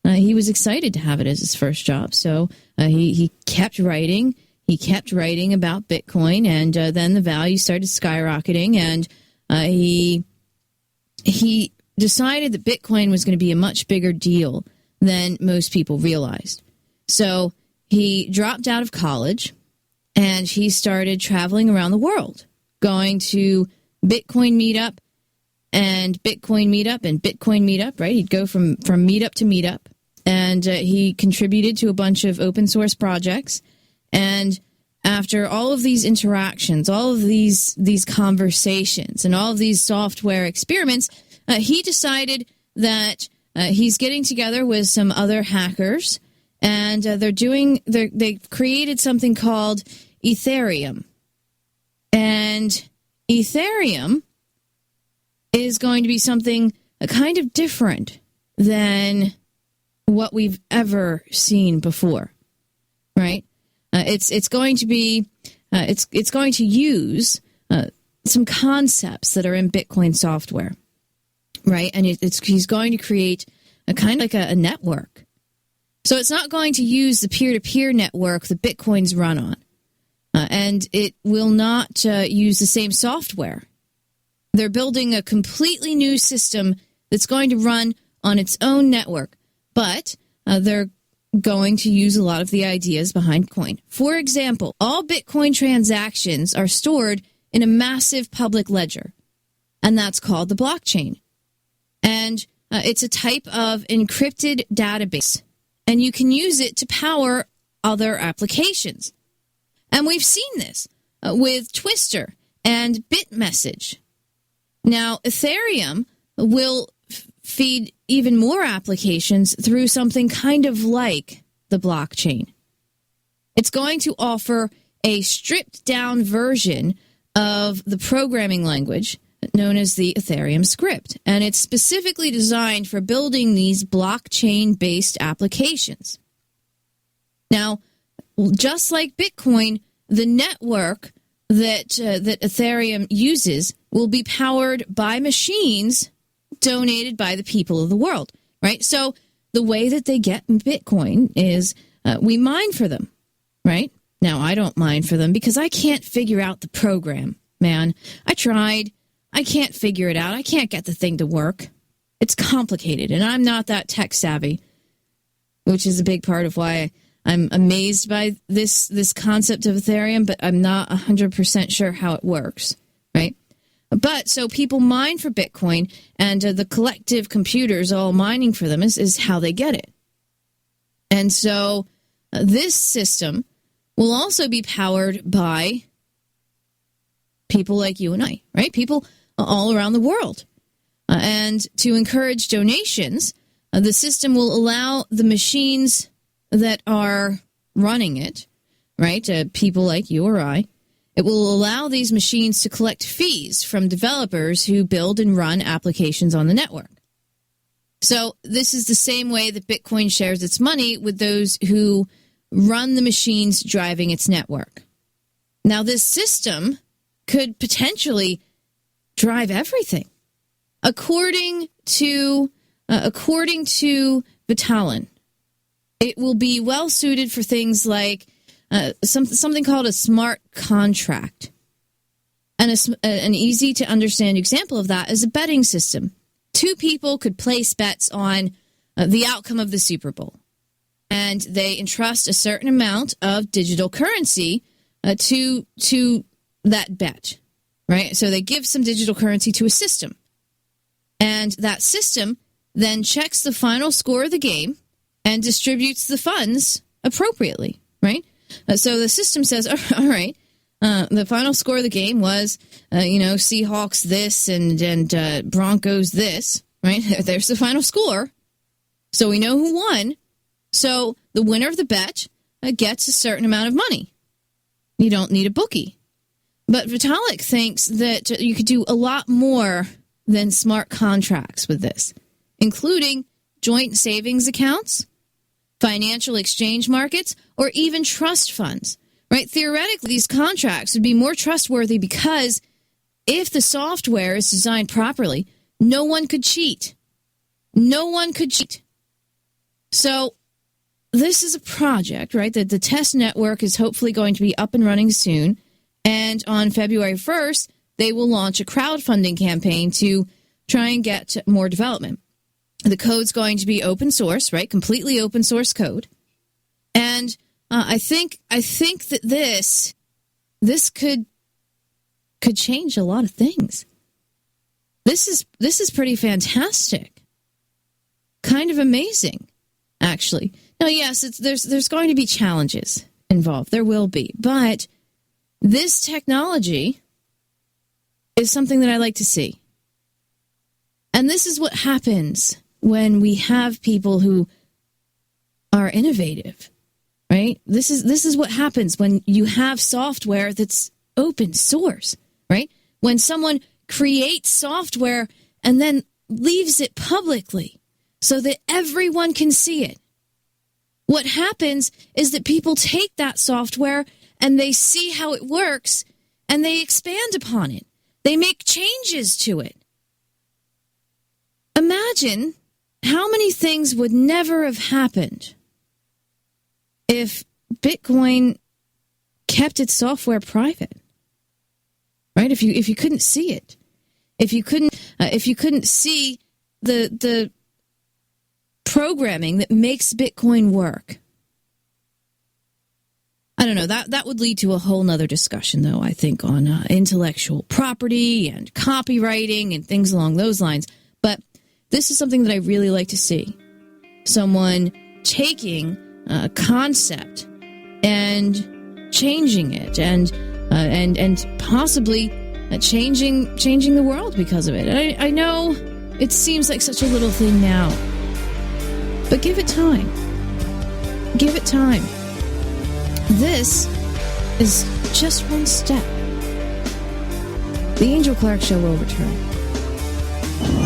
he was excited to have it as his first job. So he kept writing. He kept writing about Bitcoin, and then the value started skyrocketing, and he decided that Bitcoin was going to be a much bigger deal than most people realized. So he dropped out of college, and he started traveling around the world, going to Bitcoin meetup and Bitcoin meetup and Bitcoin meetup, right? He'd go from meetup to meetup. And he contributed to a bunch of open source projects. And after all of these interactions, all of these conversations, and all of these software experiments, he decided that he's getting together with some other hackers, and they've created something called Ethereum. And Ethereum is going to be something kind of different than what we've ever seen before, right? It's going to be it's going to use some concepts that are in Bitcoin software, right? And he's going to create a kind of like a network. So it's not going to use the peer-to-peer network that Bitcoin's run on, and it will not use the same software. They're building a completely new system that's going to run on its own network. But they're going to use a lot of the ideas behind Bitcoin. For example, all Bitcoin transactions are stored in a massive public ledger, and that's called the blockchain. And it's a type of encrypted database, and you can use it to power other applications. And we've seen this with Twister and BitMessage. Now, Ethereum will feed even more applications through something kind of like the blockchain. It's going to offer a stripped-down version of the programming language known as the Ethereum script, and it's specifically designed for building these blockchain-based applications. Now, just like Bitcoin, the network that Ethereum uses will be powered by machines donated by the people of the world, right? So the way that they get Bitcoin is we mine for them, right? Now, I don't mine for them because I can't figure out the program, man. I tried. I can't figure it out. I can't get the thing to work. It's complicated, and I'm not that tech savvy, which is a big part of why I'm amazed by this concept of Ethereum, but I'm not 100% sure how it works, right? But so people mine for Bitcoin, and the collective computers all mining for them is how they get it. And so this system will also be powered by people like you and I, right? People all around the world. And to encourage donations, the system will allow the machines that are running it, right, people like you or I, it will allow these machines to collect fees from developers who build and run applications on the network. So this is the same way that Bitcoin shares its money with those who run the machines driving its network. Now, this system could potentially drive everything. According to Vitalin, it will be well suited for things like something called a smart contract. And an easy to understand example of that is a betting system. Two people could place bets on the outcome of the Super Bowl, and they entrust a certain amount of digital currency to that bet, right? So they give some digital currency to a system, and that system then checks the final score of the game and distributes the funds appropriately, right? So the system says, all right, the final score of the game was, Seahawks this and Broncos this, right? There's the final score. So we know who won. So the winner of the bet gets a certain amount of money. You don't need a bookie. But Vitalik thinks that you could do a lot more than smart contracts with this, including joint savings accounts, financial exchange markets, or even trust funds, right? Theoretically, these contracts would be more trustworthy because if the software is designed properly, no one could cheat. No one could cheat. So this is a project, right, that the test network is hopefully going to be up and running soon. And on February 1st, they will launch a crowdfunding campaign to try and get more development. The code's going to be open source, right? Completely open source code. And I think that this could change a lot of things. This is pretty fantastic. Kind of amazing, actually. Now, yes, there's going to be challenges involved. There will be. But this technology is something that I like to see. And this is what happens when we have people who are innovative, right? This is what happens when you have software that's open source, right? When someone creates software and then leaves it publicly so that everyone can see it. What happens is that people take that software and they see how it works and they expand upon it. They make changes to it. Imagine how many things would never have happened if Bitcoin kept its software private, right? If you couldn't see it, if you couldn't see the programming that makes Bitcoin work, I don't know, that would lead to a whole nother discussion, though, I think, on intellectual property and copywriting and things along those lines. But this is something that I really like to see. Someone taking a concept and changing it and possibly changing the world because of it. And I know it seems like such a little thing now, but give it time. Give it time. This is just one step. The Angel Clark Show will return.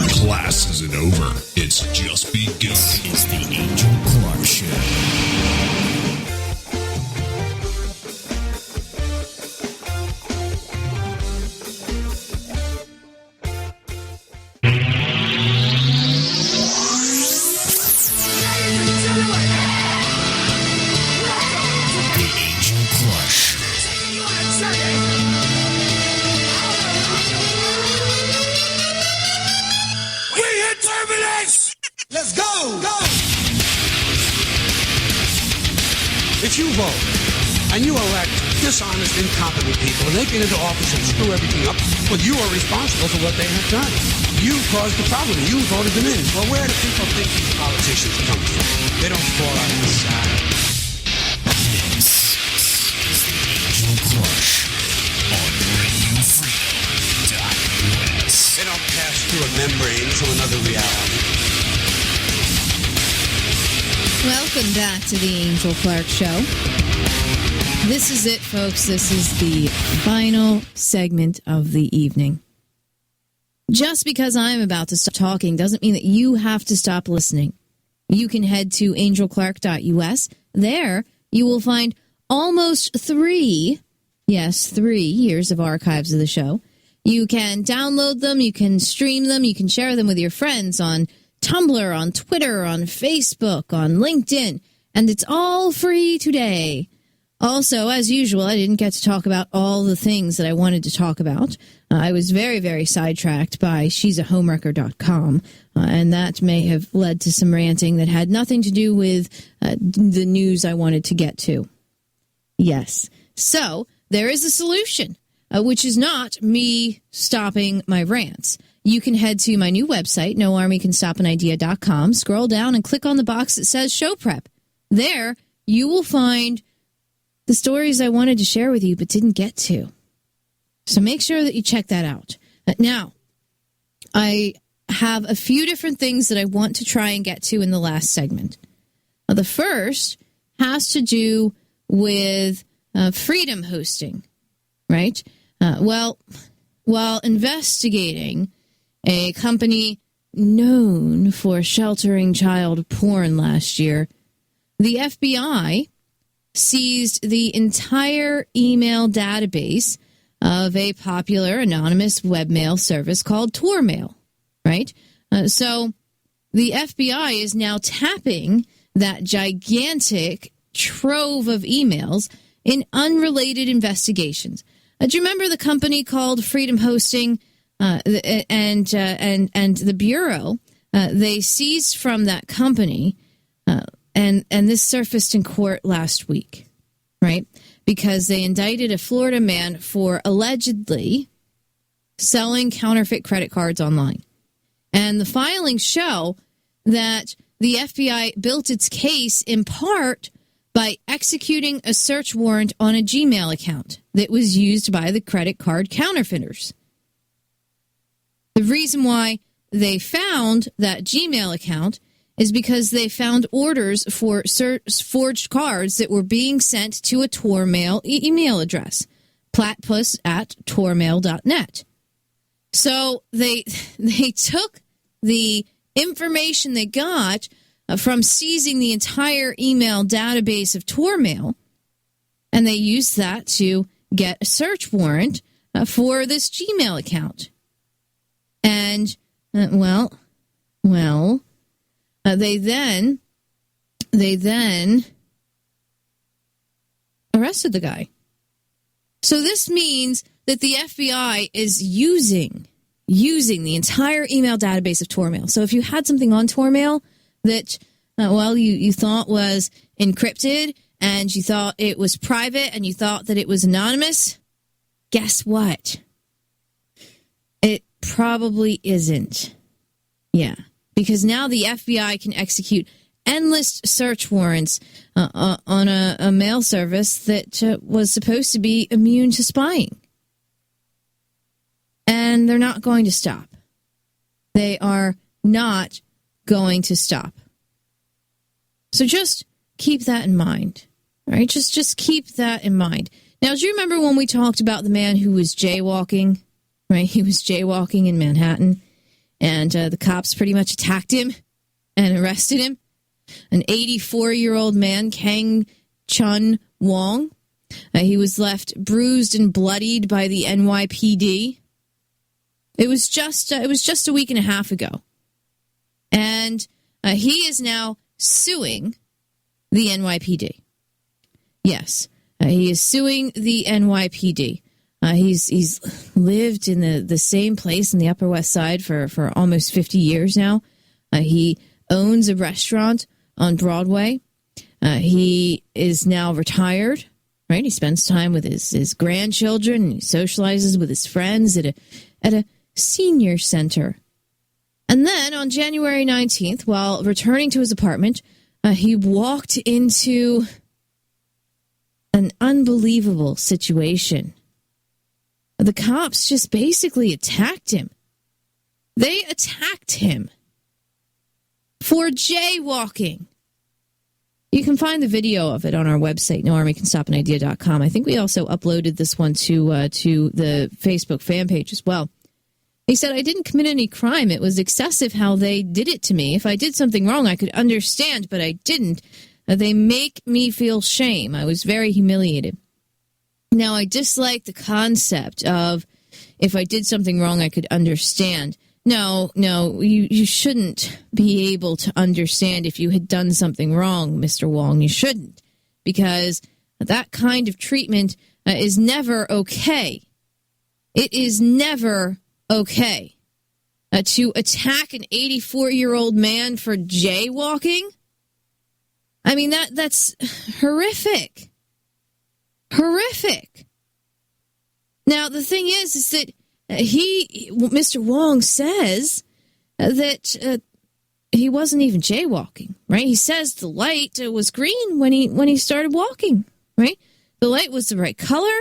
Class isn't over. It's just begun. This is the Angel Clark Show. Let's go! If you vote and you elect dishonest, incompetent people and they get into office and screw everything up, well, you are responsible for what they have done. You caused the problem. You voted them in. Well, where do people think these politicians come from? They don't fall out of the sky. This is the Angel Clark on RadioFreedom.us. They don't pass through a membrane to another reality. Welcome back to the Angel Clark Show. This is it, folks. This is the final segment of the evening. Just because I'm about to stop talking doesn't mean that you have to stop listening. You can head to angelclark.us. There, you will find almost 3 years of archives of the show. You can download them, you can stream them, you can share them with your friends on Tumblr, on Twitter, on Facebook, on LinkedIn, and it's all free today. Also, as usual, I didn't get to talk about all the things that I wanted to talk about. I was very, very sidetracked by she'sahomewrecker.com, and that may have led to some ranting that had nothing to do with the news I wanted to get to. Yes. So, there is a solution, which is not me stopping my rants. You can head to my new website, noarmycanstopanidea.com, scroll down and click on the box that says Show Prep. There, you will find the stories I wanted to share with you but didn't get to. So make sure that you check that out. Now, I have a few different things that I want to try and get to in the last segment. The first has to do with freedom hosting, right? While investigating a company known for sheltering child porn last year, the FBI seized the entire email database of a popular anonymous webmail service called TorMail, right? So the FBI is now tapping that gigantic trove of emails in unrelated investigations. Do you remember the company called Freedom Hosting and the Bureau? They seized from that company, and this surfaced in court last week, right? Because they indicted a Florida man for allegedly selling counterfeit credit cards online. And the filings show that the FBI built its case in part by executing a search warrant on a Gmail account that was used by the credit card counterfeiters. The reason why they found that Gmail account is because they found orders for forged cards that were being sent to a TorMail email address, platypus@tormail.net. So they took the information they got from seizing the entire email database of TorMail, and they used that to get a search warrant for this Gmail account. And, they then arrested the guy. So this means that the FBI is using the entire email database of TorMail. So if you had something on TorMail that, you thought was encrypted and you thought it was private and you thought that it was anonymous, guess what? It probably isn't. Yeah, because now the FBI can execute endless search warrants on a mail service that was supposed to be immune to spying. And they're not going to stop. They are not going to stop. So just keep that in mind, right? Just keep that in mind. Now, do you remember when we talked about the man who was jaywalking, right? He was jaywalking in Manhattan, and the cops pretty much attacked him and arrested him? An 84-year-old man, Kang Chun Wong. He was left bruised and bloodied by the NYPD. It was just a week and a half ago. And he is now suing the NYPD. Yes, he is suing the NYPD. He's lived in the same place in the Upper West Side for almost 50 years now. He owns a restaurant on Broadway. He is now retired, right? He spends time with his grandchildren, and he socializes with his friends at a senior center. And then on January 19th, while returning to his apartment, he walked into an unbelievable situation. The cops just basically attacked him. They attacked him for jaywalking. You can find the video of it on our website, noarmycanstopanidea.com. I think we also uploaded this one to the Facebook fan page as well. He said, I didn't commit any crime. It was excessive how they did it to me. If I did something wrong, I could understand, but I didn't. They make me feel shame. I was very humiliated. Now, I dislike the concept of if I did something wrong, I could understand. No, you shouldn't be able to understand if you had done something wrong, Mr. Wong. You shouldn't, because that kind of treatment is never okay. It is never okay to attack an 84-year-old man for jaywalking. I mean, that's horrific. Horrific. Now, the thing is that Mr. Wong says that he wasn't even jaywalking, right? He says the light was green when he started walking, right? The light was the right color,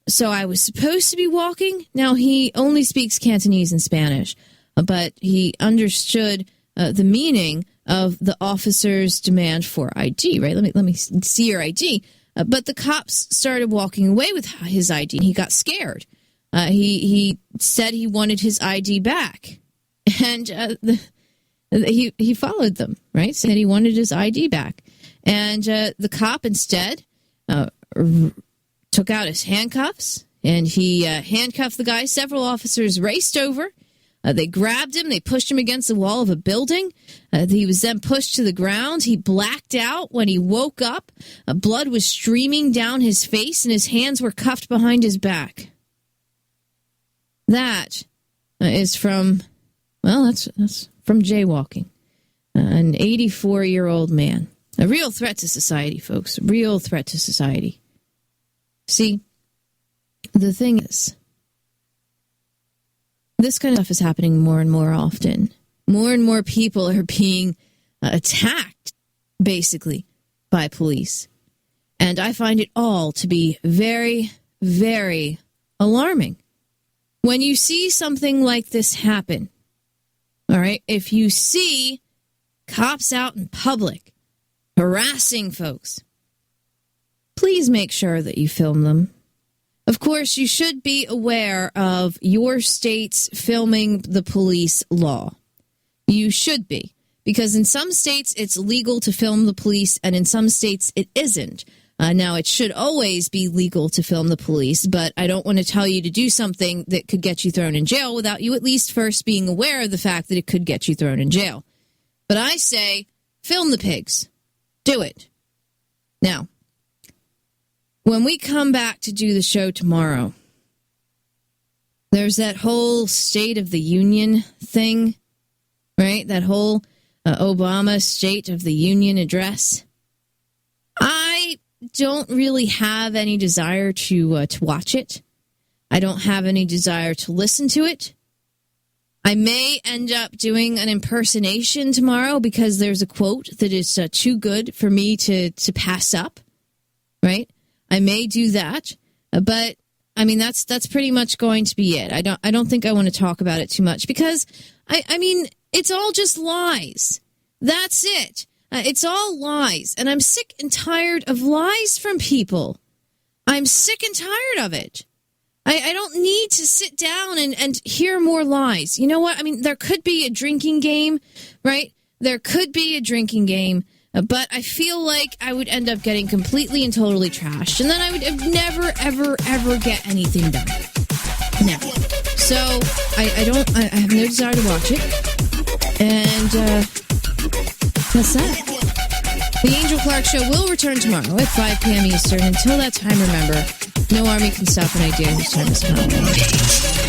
so I was supposed to be walking. Now, he only speaks Cantonese and Spanish, but he understood the meaning of the officer's demand for ID, right? Let me see your ID. But the cops started walking away with his ID, and he got scared. He said he wanted his ID back, and he followed them, right? Said he wanted his ID back, and the cop instead took out his handcuffs, and he handcuffed the guy. Several officers raced over. They grabbed him. They pushed him against the wall of a building. He was then pushed to the ground. He blacked out when he woke up. Blood was streaming down his face, and his hands were cuffed behind his back. That is from, well, that's from jaywalking. An 84-year-old man. A real threat to society, folks. A real threat to society. See, the thing is, this kind of stuff is happening more and more often. More and more people are being attacked, basically, by police. And I find it all to be very, very alarming. When you see something like this happen, all right, if you see cops out in public harassing folks, please make sure that you film them. Of course, you should be aware of your state's filming the police law. You should be, because in some states it's legal to film the police, and in some states it isn't. Now, it should always be legal to film the police, but I don't want to tell you to do something that could get you thrown in jail without you at least first being aware of the fact that it could get you thrown in jail. But I say, film the pigs. Do it. Now, when we come back to do the show tomorrow, there's that whole State of the Union thing, right? That whole Obama State of the Union address. I don't really have any desire to watch it. I don't have any desire to listen to it. I may end up doing an impersonation tomorrow because there's a quote that is too good for me to pass up, right? I may do that, but I mean that's pretty much going to be it. I don't think I want to talk about it too much because I mean it's all just lies. That's it. It's all lies, and I'm sick and tired of lies from people. I'm sick and tired of it. I don't need to sit down and hear more lies. You know what? I mean, there could be a drinking game, right? There could be a drinking game, but I feel like I would end up getting completely and totally trashed, and then I would never, ever, ever get anything done. Never. So I have no desire to watch it, and that's that. The Angel Clark Show will return tomorrow at 5 p.m. Eastern. Until that time, remember, no army can stop an idea whose time has come.